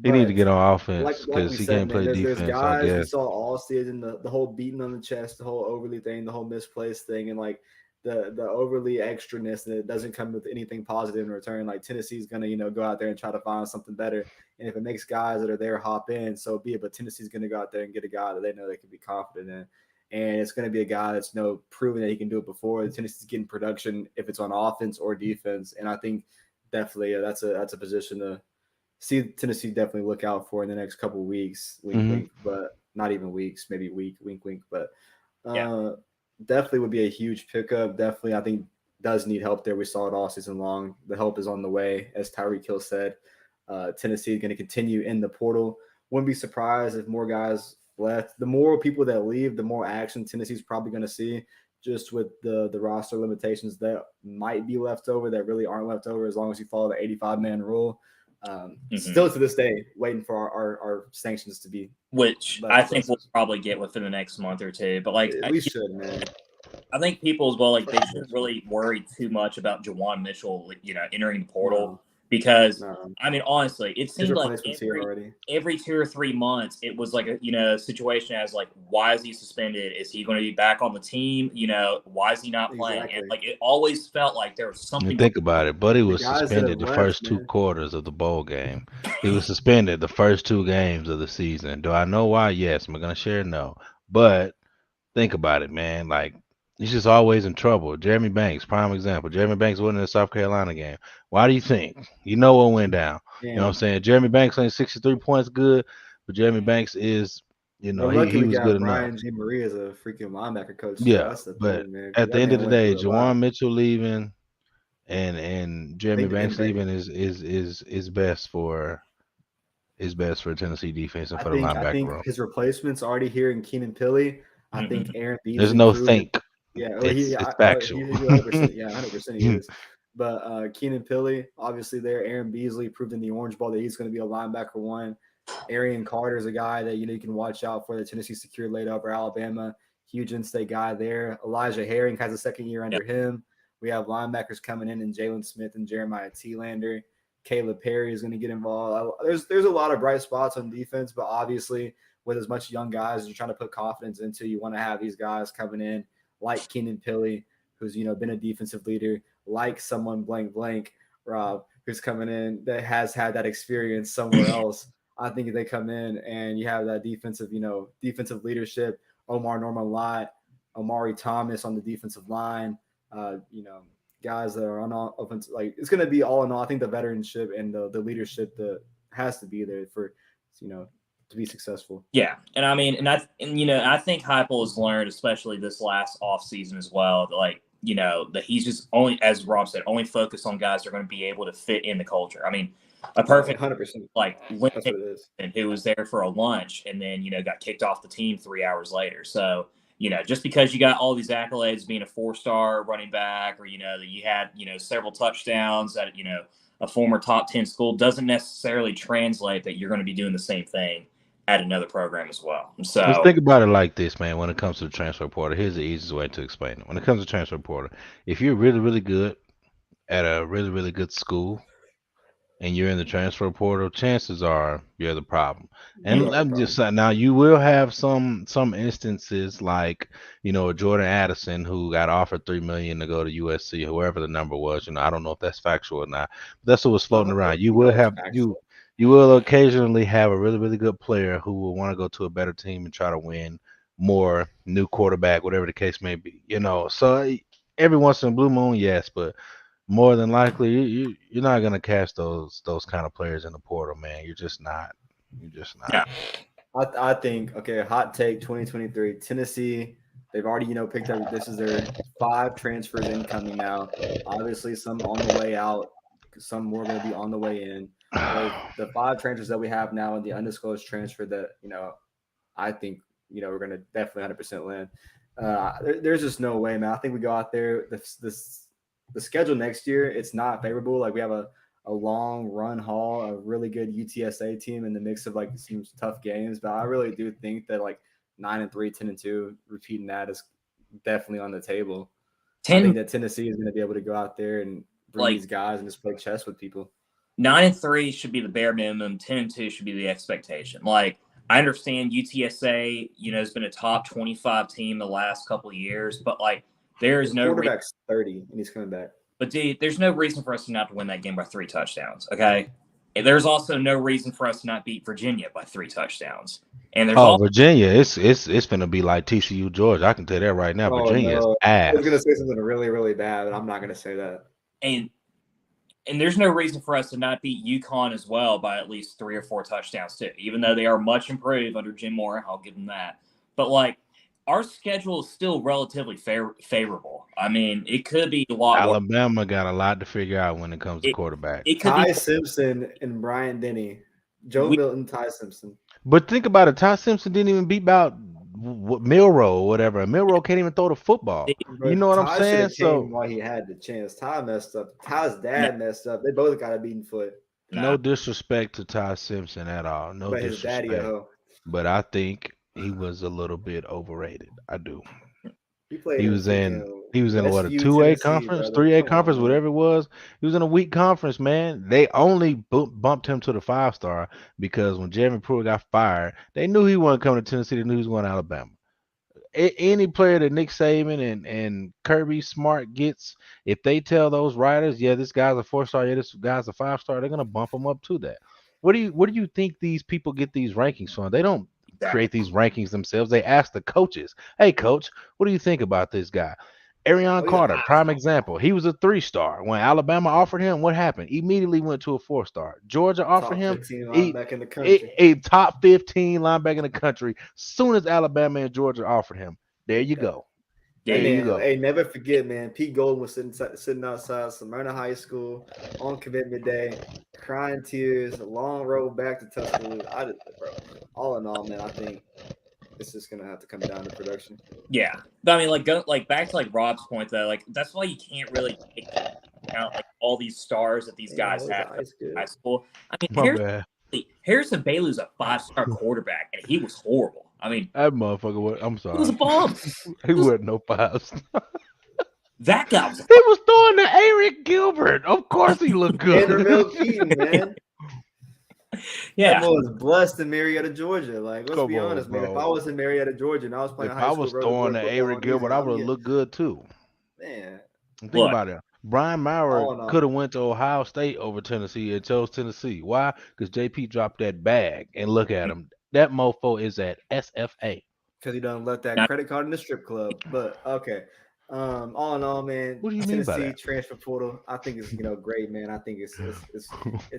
He need to get on like offense like because we he said, can't man, play there's defense, I guys we guess. saw all season, the whole beating on the chest, the whole overly thing, the whole misplaced thing, and like the overly extraness, and it doesn't come with anything positive in return. Like Tennessee's gonna go out there and try to find something better, and if it makes guys that are there hop in, so be it. But Tennessee's gonna go out there and get a guy that they know they can be confident in. And it's going to be a guy that's proven that he can do it before. The Tennessee's getting production if it's on offense or defense, and I think definitely that's a position to see Tennessee definitely look out for in the next couple of weeks. Wink, wink, but not even weeks, maybe week, wink, wink. But definitely would be a huge pickup. Definitely, I think does need help there. We saw it all season long. The help is on the way, as Tyreek Hill said. Tennessee is going to continue in the portal. Wouldn't be surprised if more guys left. The more people that leave, the more action Tennessee's probably going to see. Just with the roster limitations that might be left over, that really aren't left over, as long as you follow the 85-man rule. Still to this day, waiting for our sanctions to be, which I think we'll probably get within the next month or two. But like, we should, man. I think people as well, like they shouldn't really worry too much about Jawan Mitchell, entering the portal because I mean, honestly, it seemed like every 2 or 3 months it was like a situation as like, why is he suspended? Is he going to be back on the team? Why is he not playing? Exactly. And like it always felt like there was something. Think about it. Buddy was suspended the first 2 quarters of the bowl game. He was suspended the first 2 games of the season. Do I know why? Yes. Am I gonna share? No. But think about it, man. Like he's just always in trouble. Jeremy Banks, prime example. Jeremy Banks wasn't in the South Carolina game. Why do you think? You know what went down. You know what I'm saying? Jeremy Banks ain't 63 points good, but Jeremy Banks is, he was good enough. Brian G. Marie as a freaking linebacker coach. Yeah, That's the but thing, man. at the end of the day, Jawan Mitchell leaving and Jeremy Banks leaving is best for Tennessee defense and for the linebacker I think room. his replacement's already here in Keenan Pilley. I think Aaron Beasley. There's no think. Yeah, it's factual. 100%. Yeah, 100% he is. But Keenan Pilley, obviously there. Aaron Beasley proved in the Orange Bowl that he's going to be a linebacker one. Arian Carter is a guy that you can watch out for. The Tennessee secured laid over Alabama. Huge in-state guy there. Elijah Herring has a second year under him. We have linebackers coming in Jalen Smith and Jeremiah Thielander. Caleb Perry is going to get involved. There's a lot of bright spots on defense, but obviously with as much young guys as you're trying to put confidence into, you want to have these guys coming in like Keenan Pili, who's been a defensive leader, like someone blank Rob, who's coming in that has had that experience somewhere else. I think if they come in and you have that defensive leadership, Omar Norman-Lott, Omari Thomas on the defensive line, guys that are on offense, like it's going to be all in all. I think the veteranship and the leadership that has to be there for, to be successful. Yeah. And I mean, I think Heupel has learned, especially this last offseason as well, that he's just only, as Rob said, only focused on guys that are going to be able to fit in the culture. I mean, a perfect 100%. Lincoln, who was there for a lunch and then, got kicked off the team 3 hours later. So, just because you got all these accolades being a 4-star running back, or, that you had, several touchdowns at, a former top 10 school doesn't necessarily translate that you're going to be doing the same thing at another program as well. So let's think about it like this, man. When it comes to the transfer portal, here's the easiest way to explain it. When it comes to transfer portal, if you're really, really good at a really, really good school and you're in the transfer portal, chances are you're the problem. And I'm just saying, now you will have some instances like, a Jordan Addison who got offered $3 million to go to USC, whoever the number was. I don't know if that's factual or not. But that's what was floating around. You will occasionally have a really, really good player who will want to go to a better team and try to win more, new quarterback, whatever the case may be. So every once in a blue moon, yes, but more than likely, you're not gonna catch those kind of players in the portal, man. You're just not. Yeah. I think, hot take 2023 Tennessee. They've already picked up. This is their 5 transfers incoming now. Obviously, some on the way out, some more going to be on the way in. The 5 transfers that we have now and the undisclosed transfer that I think we're going to definitely 100% land. There's just no way, man. I think we go out there. The schedule next year, it's not favorable. Like we have a long run haul, a really good UTSA team in the mix of some tough games. But I really do think that 9-3, 10-2, repeating that is definitely on the table. I think that Tennessee is going to be able to go out there and bring these guys and just play chess with people. 9-3 should be the bare minimum. 10-2 should be the expectation. I understand UTSA, has been a top 25 team the last couple of years, but there is no quarterback's 30 and he's coming back. But dude, there's no reason for us to not win that game by 3 touchdowns. Okay, and there's also no reason for us to not beat Virginia by 3 touchdowns. And there's Virginia, it's gonna be like TCU Georgia. I can tell you that right now. Virginia is ass. I was gonna say something really, really bad, but I'm not gonna say that. And there's no reason for us to not beat UConn as well by at least 3 or 4 touchdowns too. Even though they are much improved under Jim Moore, I'll give them that. But our schedule is still relatively favorable. I mean, it could be a lot. Alabama got a lot to figure out when it comes to quarterback. Ty Simpson and Bryant Denny, Joe Milton, Ty Simpson. But think about it. Ty Simpson didn't even beat out Milroe or whatever. Milroe can't even throw the football. You know what I'm saying? So while he had the chance, Ty messed up. Ty's dad messed up. They both got a beaten foot. No disrespect to Ty Simpson at all. No disrespect. His daddy, but I think he was a little bit overrated. I do. He was in what, a 2A conference, 3A conference, whatever it was. He was in a weak conference, man. They only bumped him to the 5-star because when Jeremy Pruitt got fired, they knew he wasn't coming to Tennessee. They knew he was going to Alabama. Any player that Nick Saban and Kirby Smart gets, if they tell those writers, yeah, this guy's a 4-star, yeah, this guy's a 5-star, they're gonna bump him up to that. What do you think these people get these rankings from? They don't create these rankings themselves. They ask the coaches, hey coach, what do you think about this guy? Arion Carter, prime example. He was a 3-star. When Alabama offered him, what happened? Immediately went to a 4-star. Georgia offered him a top 15 linebacker in the country. Soon as Alabama and Georgia offered him, there you go. Hey, never forget, man. Pete Golden was sitting outside Smyrna High School on commitment day, crying tears, a long road back to Tuscaloosa. All in all, man, I think it's just gonna have to come down to production. Yeah, but I mean, go back to Rob's point though. That's why you can't really take out all these stars that these guys have in high school. I mean, Harrison Bailey's a 5-star quarterback, and he was horrible. I mean, that motherfucker was. I'm sorry. He was a bomb. He wasn't no 5-star. That guy was He was throwing to Eric Gilbert. Of course he looked good. Vanderbilt Keaton, man. yeah. That was blessed in Marietta, Georgia. Like, let's Come be on, honest, man. If bro. I was in Marietta, Georgia, and I was playing If high I school was road to throwing board to football Eric on these, Gilbert, I I'm would have getting, looked good too. man. And think Look, about it. Brian Maurer All in could all, have went to Ohio State over Tennessee and chose Tennessee. Why? Because JP dropped that bag and look at him. That mofo is at SFA. because he done let that now, credit card in the strip club. But okay. All in all, man, What do you mean by Tennessee that? transfer portal, I think is great, man. I think it's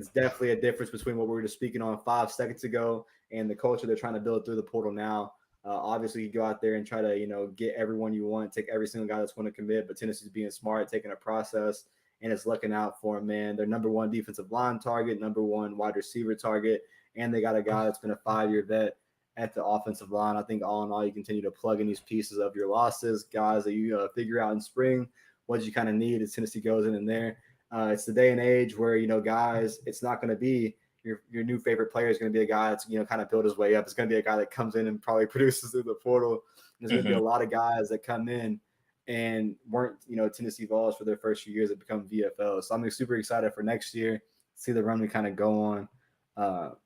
definitely a difference between what we were just speaking on 5 seconds ago and the culture they're trying to build through the portal now. Obviously, you go out there and try to get everyone you want, take every single guy that's going to commit. But Tennessee's being smart, taking a process, and it's looking out for him, man. Their number one defensive line target, number one wide receiver target, and they got a guy that's been a 5-year vet at the offensive line. I think all in all, you continue to plug in these pieces of your losses, guys that you figure out in spring what you kind of need as Tennessee goes in there. It's the day and age where, guys, it's not going to be your new favorite player is going to be a guy that's, kind of build his way up. It's going to be a guy that comes in and probably produces through the portal. There's going to be a lot of guys that come in and weren't, Tennessee Vols for their first few years that become VFL. So I'm super excited for next year, see the run we kind of go on.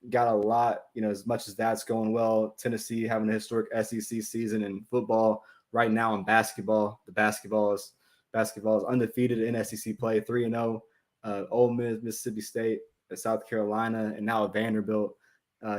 Got a lot, as much as that's going well. Tennessee having a historic SEC season in football right now in basketball. The BasketVols undefeated in SEC play, 3-0. Ole Miss, Mississippi State, South Carolina, and now Vanderbilt.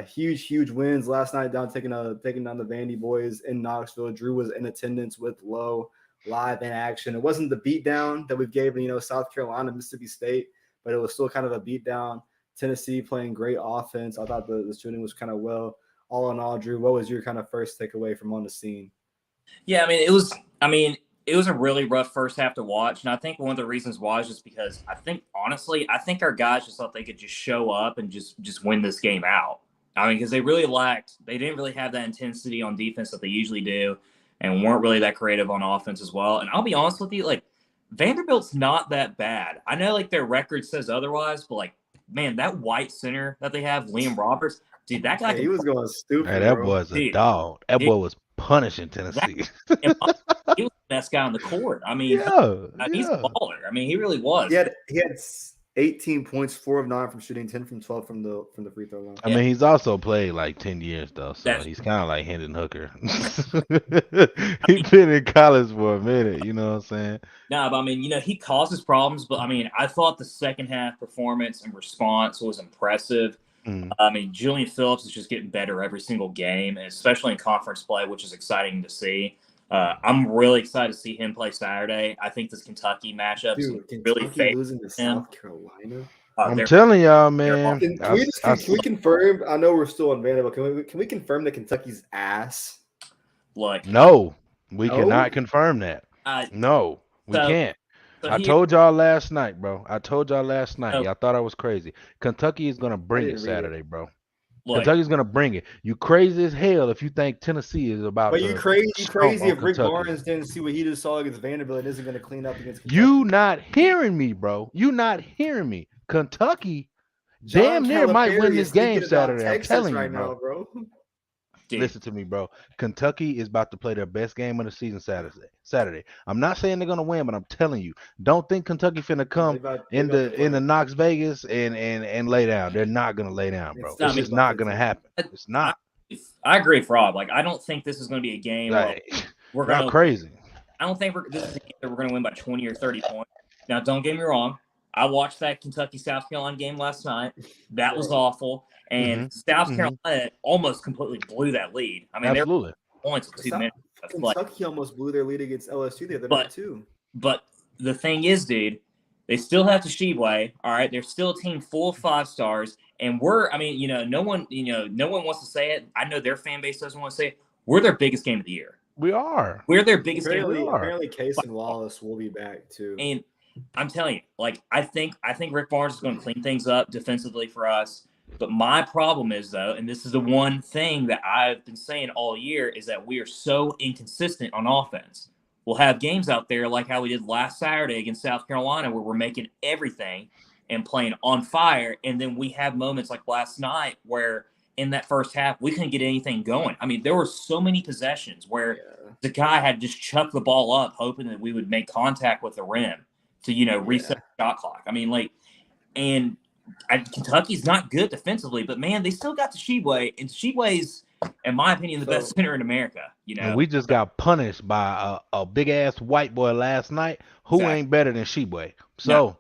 Huge wins last night down taking down the Vandy boys in Knoxville. Drew was in attendance with Lowe live in action. It wasn't the beatdown that we've given South Carolina, Mississippi State, but it was still kind of a beatdown. Tennessee playing great offense. I thought the shooting was kind of well. All in all, Drew, what was your kind of first takeaway from on the scene? Yeah, it was a really rough first half to watch. And I think one of the reasons why is just because I think our guys just thought they could just show up and just win this game out. Because they didn't really have that intensity on defense that they usually do and weren't really that creative on offense as well. And I'll be honest with you, Vanderbilt's not that bad. I know their record says otherwise, but man, that white center that they have, Liam Roberts, dude, that guy. He was going stupid. Hey, that boy's a dog. That boy was punishing Tennessee. He was the best guy on the court. He's a baller. He really was. He had 18 points, 4 of 9 from shooting, 10 from 12 from the free throw line. He's also played 10 years though, so he's kind of like Hendon Hooker. He's been in college for a minute, you know what I'm saying? No, but he causes problems, but I thought the second half performance and response was impressive. Julian Phillips is just getting better every single game, and especially in conference play, which is exciting to see. I'm really excited to see him play Saturday. I think this Kentucky matchup is really favoring losing to South Carolina. I'm telling y'all, man. Can we confirm? I know we're still on Vanderbilt. Can we confirm that Kentucky's ass? No, we cannot confirm that. No, we can't. I told y'all last night, bro. Y'all thought I was crazy. Kentucky is gonna bring it Saturday, bro. Kentucky's gonna bring it. You crazy as hell if you think Tennessee is about. But you crazy if Rick Barnes didn't see what he just saw against Vanderbilt and isn't gonna clean up against Kentucky. You not hearing me, bro? You not hearing me? Kentucky damn near might win this game Saturday. I'm telling you, bro. Listen to me, bro. Kentucky is about to play their best game of the season Saturday. I'm not saying they're gonna win, but I'm telling you, don't think Kentucky finna come into Knox Vegas and lay down. They're not gonna lay down, bro. It's just not gonna happen. It's not. I agree with Rob. I don't think this is gonna be a game where we're gonna crazy. I don't think this is a game that we're gonna win by 20 or 30 points. Now, don't get me wrong. I watched that Kentucky South Carolina game last night. That was awful. And South Carolina almost completely blew that lead. Absolutely. They were points with 2 minutes. Kentucky almost blew their lead against LSU the other night too. But the thing is, dude, they still have Tshiebwe. All right, they're still a team full of 5 stars, and no one wants to say it. I know their fan base doesn't want to say it. We're their biggest game of the year. We are. We're their biggest game. Apparently, Case and Wallace will be back too. And I'm telling you, I think Rick Barnes is going to clean things up defensively for us. But my problem is, though, and this is the one thing that I've been saying all year, is that we are so inconsistent on offense. We'll have games out there like how we did last Saturday against South Carolina where we're making everything and playing on fire. And then we have moments like last night where in that first half we couldn't get anything going. There were so many possessions where the guy had just chucked the ball up, hoping that we would make contact with the rim to, reset the shot clock. I mean, and Kentucky's not good defensively, but man, they still got the Sheboy, and Sheboy's, in my opinion, the best center in America. And we just got punished by a big ass white boy last night who ain't better than Sheboy. So. No.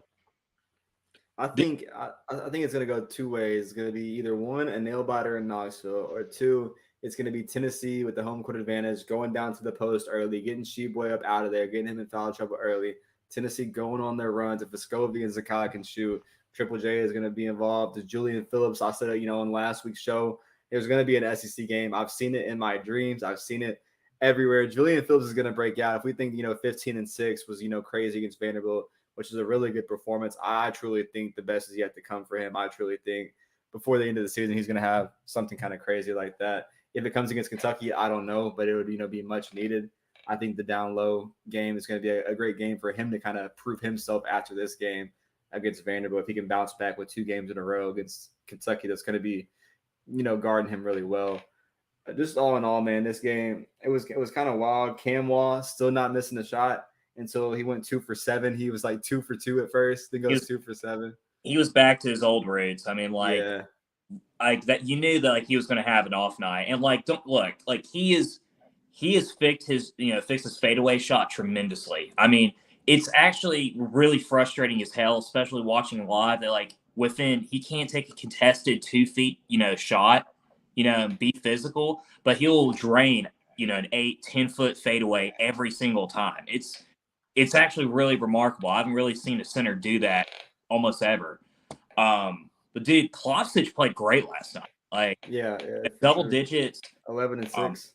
I think it's gonna go two ways. It's gonna be either one, a nail biter in Knoxville, or two, it's gonna be Tennessee with the home court advantage, going down to the post early, getting Sheboy up out of there, getting him in foul trouble early. Tennessee going on their runs. If Vescovi and Zakai can shoot, Triple J is gonna be involved. There's Julian Phillips. I said it, in last week's show, there's gonna be an SEC game. I've seen it in my dreams. I've seen it everywhere. Julian Phillips is gonna break out. If we think 15-6 was crazy against Vanderbilt, which is a really good performance, I truly think the best is yet to come for him. I truly think before the end of the season, he's going to have something kind of crazy like that. If it comes against Kentucky, I don't know, but it would, be much needed. I think the down low game is going to be a great game for him to kind of prove himself after this game against Vanderbilt. If he can bounce back with 2 games in a row against Kentucky, that's going to be, guarding him really well. Just all in all, man, this game, it was kind of wild. Cam Wall still not missing a shot until he went 2 for 7. He was like 2 for 2 at first. Then goes 2 for 7. He was back to his old roots. I mean, like that, you knew that he was going to have an off night, and don't look like he has fixed his fadeaway shot tremendously. I mean, it's actually really frustrating as hell, especially watching live. That he can't take a contested 2 feet shot, and be physical, but he'll drain an 8-10 foot fadeaway every single time. It's actually really remarkable. I haven't really seen a center do that almost ever. But dude, Klopsich played great last night. Double digits, 11 and 6.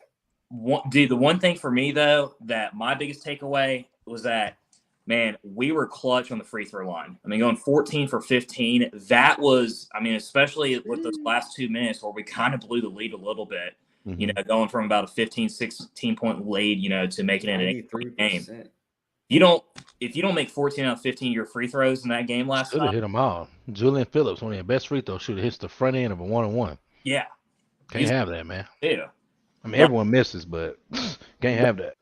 The one thing for me though, that my biggest takeaway was that, man, we were clutch on the free throw line. I mean, going 14 for 15. That was, especially with those last 2 minutes where we kind of blew the lead a little bit. Mm-hmm. Going from about a 15, 16 point lead, to making it an 8-point game. If you don't make 14 out of 15 of your free throws in that game last night, hit them all. Julian Phillips, one of your best free throw shooter, hits the front end of a 1-on-1. Yeah, can't have that, man. Yeah, everyone misses, but can't have that.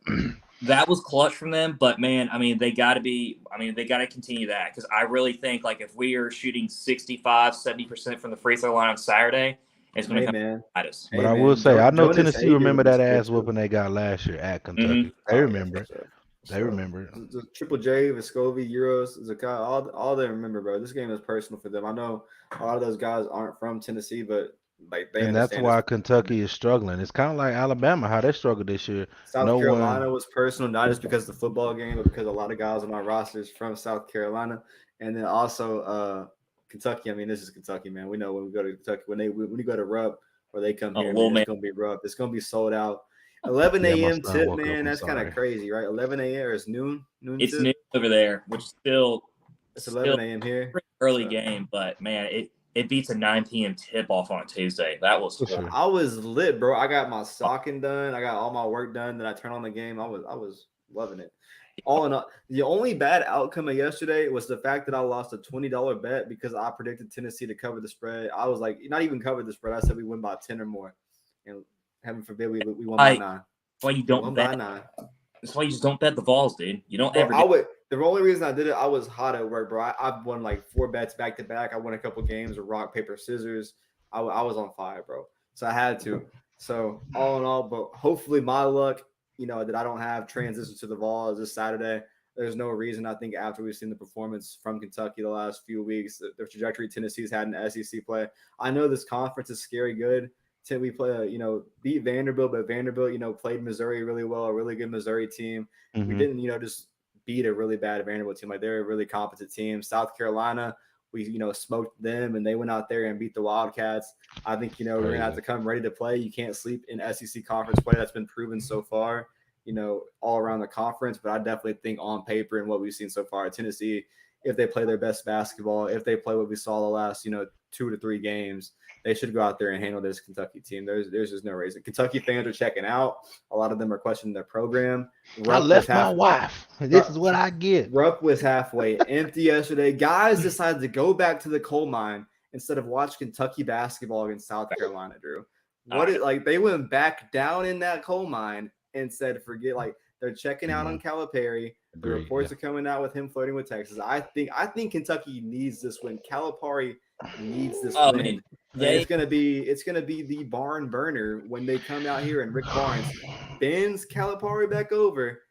That was clutch from them, but man, they got to continue that, because I really think if we are shooting 65-70% from the free throw line on Saturday, it's going to come at us. But I will say, I know Tennessee remember that ass whooping they got last year at Kentucky. Mm-hmm. They remember it. They remember the Triple J, Vescovi, Euros, Zakai, all they remember, bro. This game is personal for them. I know a lot of those guys aren't from Tennessee, but and that's why Kentucky is struggling. It's kind of like Alabama, how they struggled this year. South Carolina was personal, not just because of the football game, but because a lot of guys on our rosters from South Carolina, and then also Kentucky. This is Kentucky, man. We know when we go to Kentucky, when you go to Rupp or they come here, it's gonna be rough. It's gonna be sold out. 11 a.m. tip, man. That's kind of crazy, right? 11 a.m. or it's noon. It's noon over there, which is still it's 11 a.m. here. Early game, but man, it beats a 9 p.m. tip off on a Tuesday. That was cool. I was lit, bro. I got my socking done. I got all my work done. Then I turned on the game. I was loving it. All in all, the only bad outcome of yesterday was the fact that I lost a $20 bet because I predicted Tennessee to cover the spread. I was like, not even cover the spread. I said we win by 10 or more, and heaven forbid we won by 9. Why you don't bet? That's why you just don't bet the Vols, dude. You don't ever. The only reason I did it, I was hot at work, bro. I've won 4 bets back to back. I won a couple games of rock, paper, scissors. I was on fire, bro. So I had to. So all in all, but hopefully my luck, that I don't have transition to the Vols this Saturday. There's no reason. I think after we've seen the performance from Kentucky the last few weeks, the trajectory Tennessee's had in SEC play. I know this conference is scary good. We play, beat Vanderbilt, but Vanderbilt, played Missouri really well, a really good Missouri team. Mm-hmm. We didn't, just beat a really bad Vanderbilt team. They're a really competent team. South Carolina, we, smoked them, and they went out there and beat the Wildcats. I think, we're going to have to come ready to play. You can't sleep in SEC conference play. That's been proven so far, all around the conference. But I definitely think on paper and what we've seen so far, Tennessee, if they play their best basketball, if they play what we saw the last, 2 to 3 games, they should go out there and handle this Kentucky team. There's just no reason. Kentucky fans are checking out. A lot of them are questioning their program. I left my wife. This is what I get. Rupp was halfway empty yesterday. Guys decided to go back to the coal mine instead of watch Kentucky basketball against South Carolina, Drew. They went back down in that coal mine and said, forget, like, they're checking out on Calipari. The Agreed, reports are coming out with him flirting with Texas. I think Kentucky needs this win. Calipari needs this win. Man, And it's gonna be the barn burner when they come out here and Rick Barnes bends Calipari back over,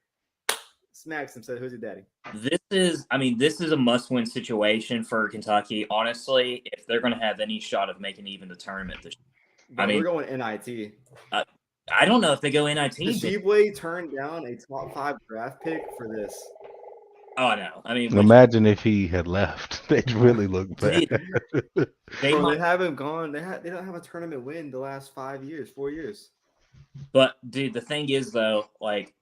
smacks him, said, "Who's your daddy?" This is a must-win situation for Kentucky. Honestly, if they're going to have any shot of making even the tournament this year. We're going NIT. I don't know if they go NIT. Tshiebwe turned down a top 5 draft pick for this. Oh, no. I mean, imagine if he had left. They'd really look bad. They haven't gone. They don't have a tournament win the last 4 years. But dude, the thing is though, like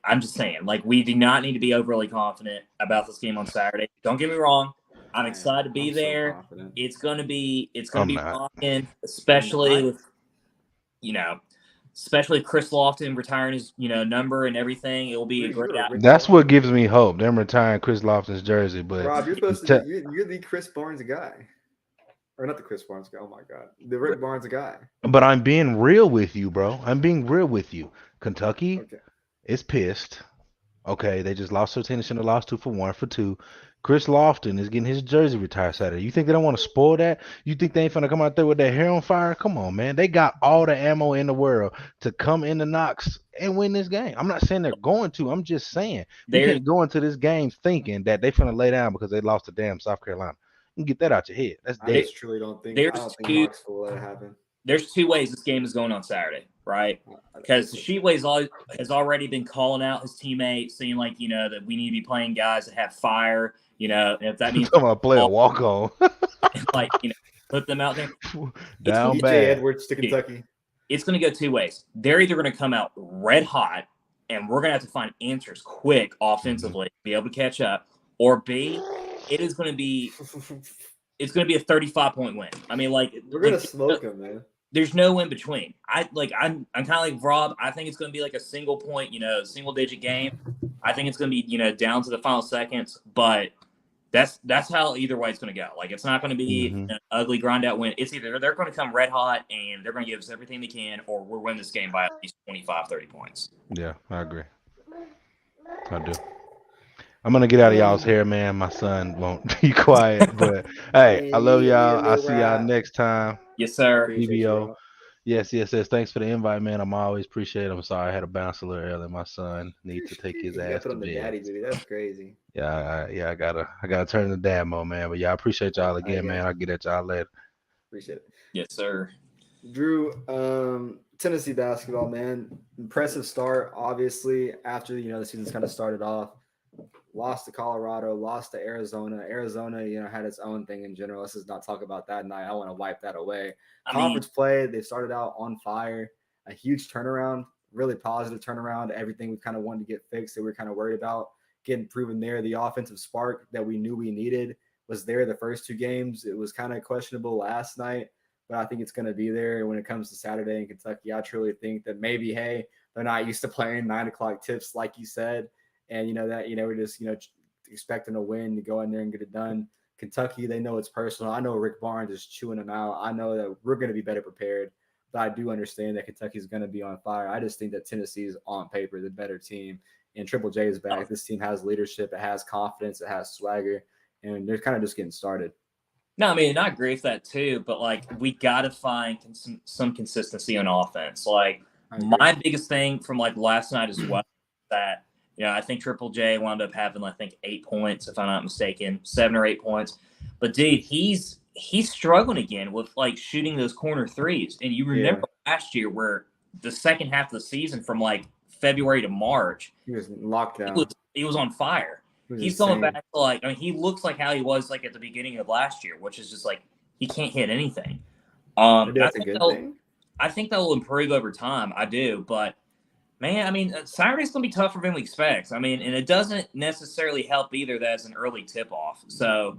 I'm just saying, like we do not need to be overly confident about this game on Saturday. Don't get me wrong. I'm excited to be there. So it's gonna be rocking, especially with especially Chris Lofton retiring his number and everything. It will be a great. That's what gives me hope. Them retiring Chris Lofton's jersey. But Rob, you're supposed to. You're the Chris Barnes guy, or not the Chris Barnes guy. Oh my God, the Rick Barnes guy. But I'm being real with you, bro. I'm being real with you. Kentucky is pissed. Okay, they just lost to Tennessee. Shouldn't have lost 2 for 1 for 2. Chris Lofton is getting his jersey retired Saturday. You think they don't want to spoil that? You think they ain't finna come out there with their hair on fire? Come on, man. They got all the ammo in the world to come into Knox and win this game. I'm not saying they're going to. I'm just saying they can't go into this game thinking that they finna lay down because they lost to damn South Carolina. You can get that out your head. That's dead. I just truly don't think. I don't think Knox will let it happen. There's 2 ways this game is going on Saturday, right? Because Tshiebwe has already been calling out his teammates, saying like, that we need to be playing guys that have fire, and if that means I'm gonna play a walk on, like put them out there. Down bad. Edwards to Kentucky. It's going to go 2 ways. They're either going to come out red hot, and we're going to have to find answers quick offensively to be able to catch up, or B, it's going to be a 35-point win. I mean, like we're gonna smoke them, man. There's no in between. I'm kind of like Rob. I think it's going to be like a single point, single digit game. I think it's going to be, down to the final seconds. But that's how either way it's going to go. Like it's not going to be an ugly grind out win. It's either they're going to come red hot and they're going to give us everything they can, or we'll win this game by at least 25, 30 points. Yeah, I agree. I do. I'm gonna get out of y'all's hair, man. My son won't be quiet, but hey, I love y'all. I'll see y'all next time. Yes, sir. BBO. Yes. Thanks for the invite, man. I'm always appreciate it. I'm sorry I had to bounce a little early. My son needs to take his ass to bed. Daddy duty. That's crazy. Yeah. I gotta turn the dad mode, man. But yeah, I appreciate y'all again, man. I'll get at y'all later. Appreciate it. Yes, sir. Drew, Tennessee basketball, man. Impressive start, obviously, after the season's kind of started off. Lost to Colorado, lost to Arizona. Arizona, had its own thing in general. Let's just not talk about that tonight. I want to wipe that away. Conference play, they started out on fire. A huge turnaround, really positive turnaround. Everything we kind of wanted to get fixed that we were kind of worried about getting proven there. The offensive spark that we knew we needed was there the first 2 games. It was kind of questionable last night, but I think it's going to be there when it comes to Saturday in Kentucky. I truly think that maybe, hey, they're not used to playing 9 o'clock tips, like you said. And we're just, expecting a win to go in there and get it done. Kentucky, they know it's personal. I know Rick Barnes is chewing them out. I know that we're going to be better prepared, but I do understand that Kentucky is going to be on fire. I just think that Tennessee is on paper the better team, and Triple J is back. This team has leadership. It has confidence. It has swagger, and they're kind of just getting started. No, I mean, I agree with that too, but we got to find some consistency on offense. Like my biggest thing from last night as well, that I think Triple J wound up having, 8 points, if I'm not mistaken, 7 or 8 points. But dude, he's struggling again with shooting those corner threes. And you remember last year where the second half of the season from February to March, he was locked down. He was on fire. He's going back to he looks like how he was at the beginning of last year, which is just he can't hit anything. That's a good thing. I think that will improve over time. I do, but. Man, I mean, Saturday's going to be tougher than we expect. I mean, and it doesn't necessarily help either that it's an early tip-off. So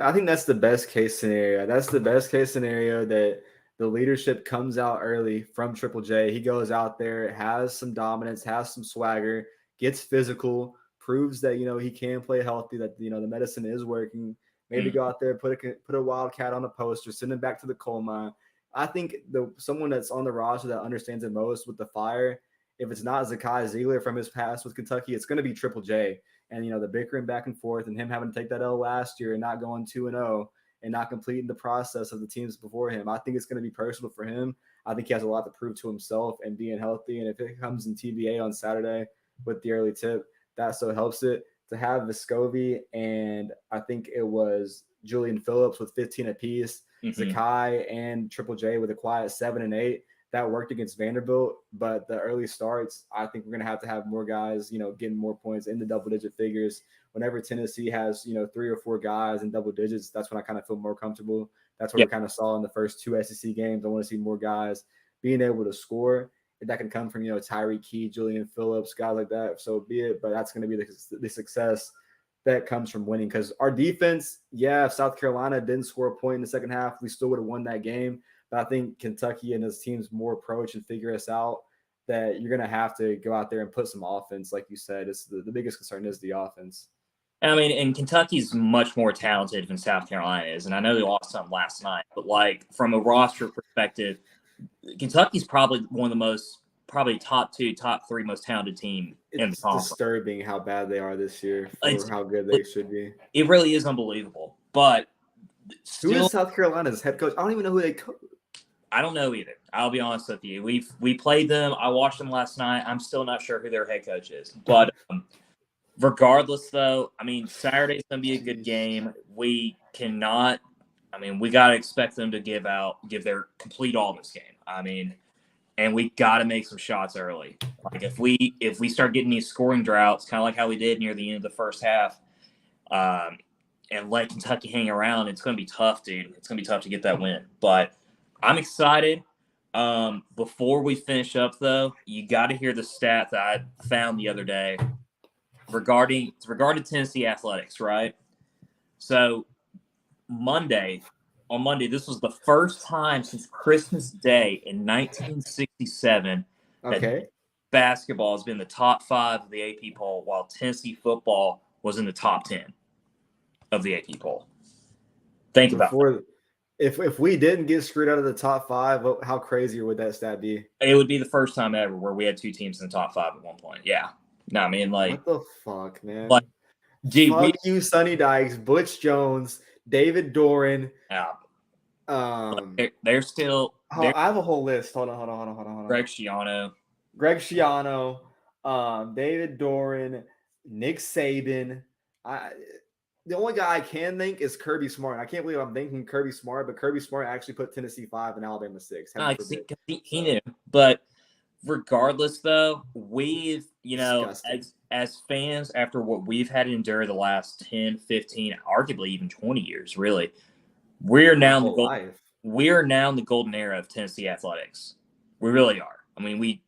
I think that's the best case scenario. That's the best case scenario, that the leadership comes out early from Triple J. He goes out there, has some dominance, has some swagger, gets physical, proves that, he can play healthy, that, the medicine is working. Maybe go out there, put a Wildcat on the poster, send him back to the coal mine. I think someone that's on the roster that understands it most with the fire If it's not Zakai Ziegler from his past with Kentucky, it's going to be Triple J. And, the bickering back and forth and him having to take that L last year and not going 2-0 and not completing the process of the teams before him, I think it's going to be personal for him. I think he has a lot to prove to himself and being healthy. And if it comes in TBA on Saturday with the early tip, that so helps it. To have Vescovi and I think it was Julian Phillips with 15 apiece, Zakai and Triple J with a quiet 7 and 8. That worked against Vanderbilt, but the early starts, I think we're going to have more guys, getting more points in the double-digit figures. Whenever Tennessee has, 3 or 4 guys in double digits, that's when I kind of feel more comfortable. That's what we kind of saw in the first 2 SEC games. I want to see more guys being able to score. That can come from, Tyree Key, Julian Phillips, guys like that. So be it, but that's going to be the success that comes from winning. Because our defense, if South Carolina didn't score a point in the second half, we still would have won that game. But I think Kentucky and his teams more approach and figure us out that you're going to have to go out there and put some offense. Like you said, it's the biggest concern is the offense. I mean, and Kentucky's much more talented than South Carolina is. And I know they lost some last night, but from a roster perspective, Kentucky's probably one of the most, top 2, top 3 most talented team in the conference. It's disturbing how bad they are this year for how good they should be. It really is unbelievable. But who is South Carolina's head coach? I don't even know who they coach. I don't know either. I'll be honest with you. We played them. I watched them last night. I'm still not sure who their head coach is. But regardless, though, I mean, Saturday's going to be a good game. We got to expect them to give their complete all this game. I mean, and we got to make some shots early. Like if we start getting these scoring droughts, kind of like how we did near the end of the first half, and let Kentucky hang around, it's going to be tough, dude. It's going to be tough to get that win. But I'm excited. Before we finish up, though, you got to hear the stat that I found the other day regarding Tennessee athletics, right? So on Monday, this was the first time since Christmas Day in 1967 that basketball has been the top 5 of the AP poll, while Tennessee football was in the top 10 of the AP poll. Think about that. If we didn't get screwed out of the top 5, how crazy would that stat be? It would be the first time ever where we had 2 teams in the top 5 at one point. Yeah. No, I mean, what the fuck, man? Fuck you, Sonny Dykes, Butch Jones, David Doran. They're still. I have a whole list. Hold on. Greg Schiano, David Doran, Nick Saban. The only guy I can think is Kirby Smart. I can't believe I'm thinking Kirby Smart, but Kirby Smart actually put Tennessee 5 and Alabama 6. He knew. But regardless, though, we've, as fans, after what we've had to endure the last 10, 15, arguably even 20 years, really, we're now in the golden era of Tennessee athletics. We really are. I mean, we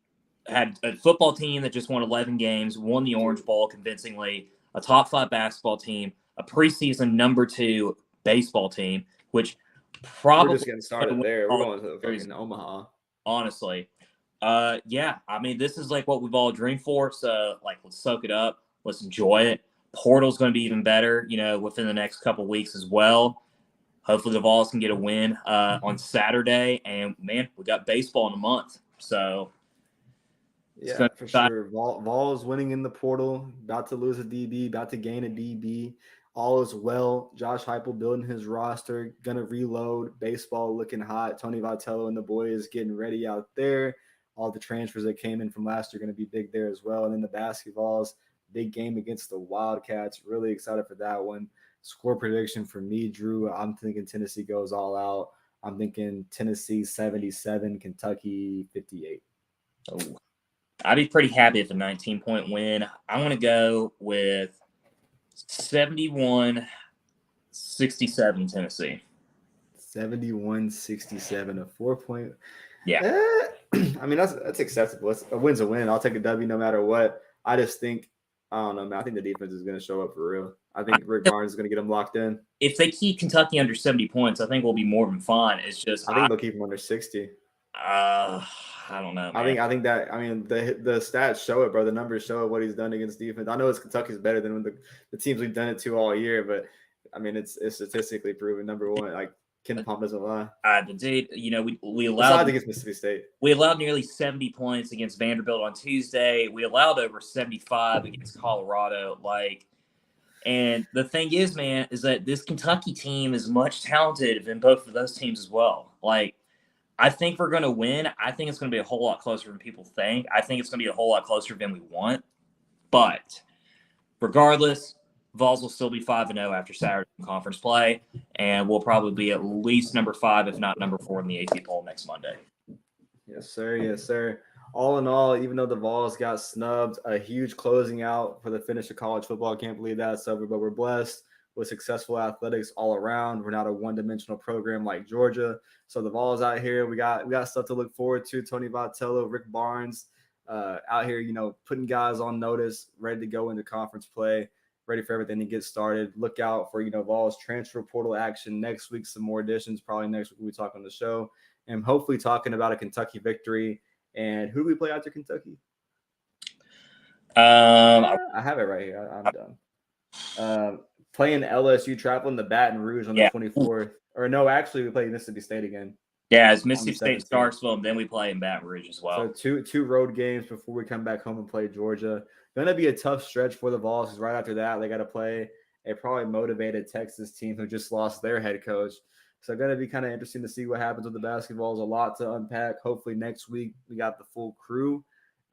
had a football team that just won 11 games, won the Orange Bowl convincingly, a top 5 basketball team, a preseason number 2 baseball team, which probably we're just getting started there. We're going to fucking Omaha. Honestly. I mean, this is like what we've all dreamed for. So let's soak it up. Let's enjoy it. Portal's going to be even better, within the next couple of weeks as well. Hopefully the Vols can get a win on Saturday. And man, we got baseball in a month. So yeah, for sure. Vols winning in the portal, about to lose a DB, about to gain a DB. All is well. Josh Heupel building his roster, gonna reload. Baseball looking hot. Tony Vitello and the boys getting ready out there. All the transfers that came in from last year are going to be big there as well. And then the BasketVols, big game against the Wildcats. Really excited for that one. Score prediction for me, Drew. I'm thinking Tennessee goes all out. I'm thinking Tennessee 77, Kentucky 58. Oh, I'd be pretty happy if a 19-point win. I want to go with 71-67 Tennessee. 71-67, a 4-point. Yeah. I mean, that's acceptable. A win's a win. I'll take a W no matter what. I just think, I don't know, man. I think the defense is going to show up for real. I think Rick Barnes is going to get them locked in. If they keep Kentucky under 70 points, I think we'll be more than fine. It's just I think they'll keep them under 60. I don't know, man. I think that, I mean, the stats show it, bro. The numbers show it, what he's done against defense. I know it's Kentucky's better than the teams we've done it to all year, but I mean, it's statistically proven. Number one, Ken Palm doesn't lie. Indeed, we Besides allowed against Mississippi State. We allowed nearly 70 points against Vanderbilt on Tuesday. We allowed over 75 against Colorado. And the thing is, man, is that this Kentucky team is much talented than both of those teams as well. I think we're going to win. I think it's going to be a whole lot closer than people think. I think it's going to be a whole lot closer than we want. But regardless, Vols will still be 5-0 after Saturday conference play, and we'll probably be at least number 5, if not number 4 in the AP poll next Monday. Yes, sir. Yes, sir. All in all, even though the Vols got snubbed, a huge closing out for the finish of college football. I can't believe that's over, but we're blessed with successful athletics all around. We're not a one-dimensional program like Georgia. So the Vols out here, we got stuff to look forward to. Tony Vitello, Rick Barnes out here, putting guys on notice, ready to go into conference play, ready for everything to get started. Look out for, Vols transfer portal action next week, some more additions. Probably next week we'll talk on the show. And hopefully talking about a Kentucky victory. And who do we play after Kentucky? I have it right here. I'm done. Playing LSU, traveling to Baton Rouge on the 24th. Or no, actually, we play Mississippi State again. Yeah, it's Mississippi State, Starksville, and then we play in Baton Rouge as well. So two road games before we come back home and play Georgia. Going to be a tough stretch for the Vols because right after that, they got to play a probably motivated Texas team who just lost their head coach. So going to be kind of interesting to see what happens with the BasketVols. A lot to unpack. Hopefully next week we got the full crew.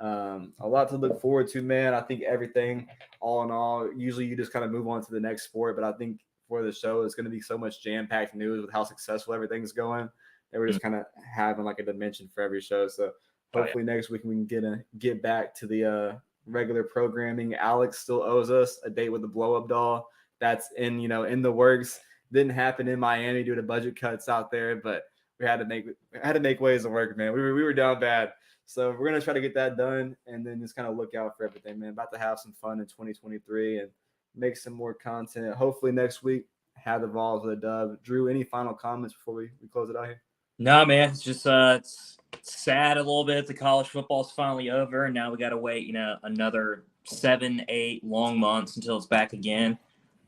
A lot to look forward to, man. I think everything, all in all, usually you just kind of move on to the next sport. But I think for the show, it's going to be so much jam-packed news with how successful everything's going. And we're just kind of having like a dimension for every show. So hopefully next week we can get back to the regular programming. Alex still owes us a date with the blow-up doll. That's in the works. Didn't happen in Miami due to budget cuts out there, but we had to make ways to work, man. We were down bad. So we're gonna try to get that done and then just kind of look out for everything, man. About to have some fun in 2023 and make some more content. Hopefully next week have the Vols with a dub. Drew, any final comments before we close it out here? No, man. It's just it's sad a little bit. The college football's finally over, and now we got to wait, another 7-8 long months until it's back again.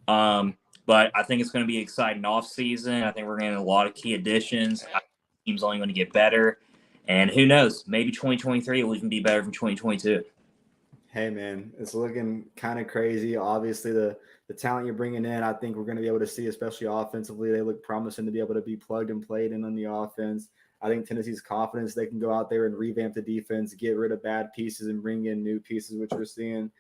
But I think it's going to be an exciting off season. I think we're going to get a lot of key additions. I think the team's only going to get better. And who knows, maybe 2023 will even be better than 2022. Hey, man, it's looking kind of crazy. Obviously, the talent you're bringing in, I think we're going to be able to see, especially offensively. They look promising to be able to be plugged and played in on the offense. I think Tennessee's confidence they can go out there and revamp the defense, get rid of bad pieces and bring in new pieces, which we're seeing,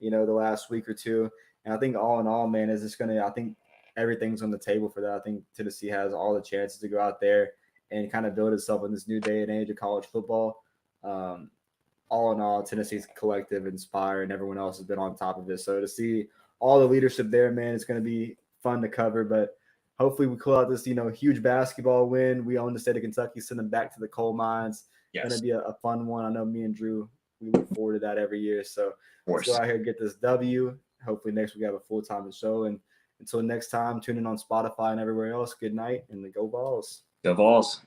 the last week or two. And I think all in all, man, is just I think everything's on the table for that. I think Tennessee has all the chances to go out there and kind of build itself in this new day and age of college football. All in all, Tennessee's collective, inspired, and everyone else has been on top of it. So to see all the leadership there, man, it's going to be fun to cover. But hopefully we pull out this, huge basketball win. We own the state of Kentucky, send them back to the coal mines. Yes. It's going to be a fun one. I know me and Drew, we look forward to that every year. So let's go out here and get this W. Hopefully next week we have a full-time show. And until next time, tune in on Spotify and everywhere else. Good night and go Vols. Go Vols.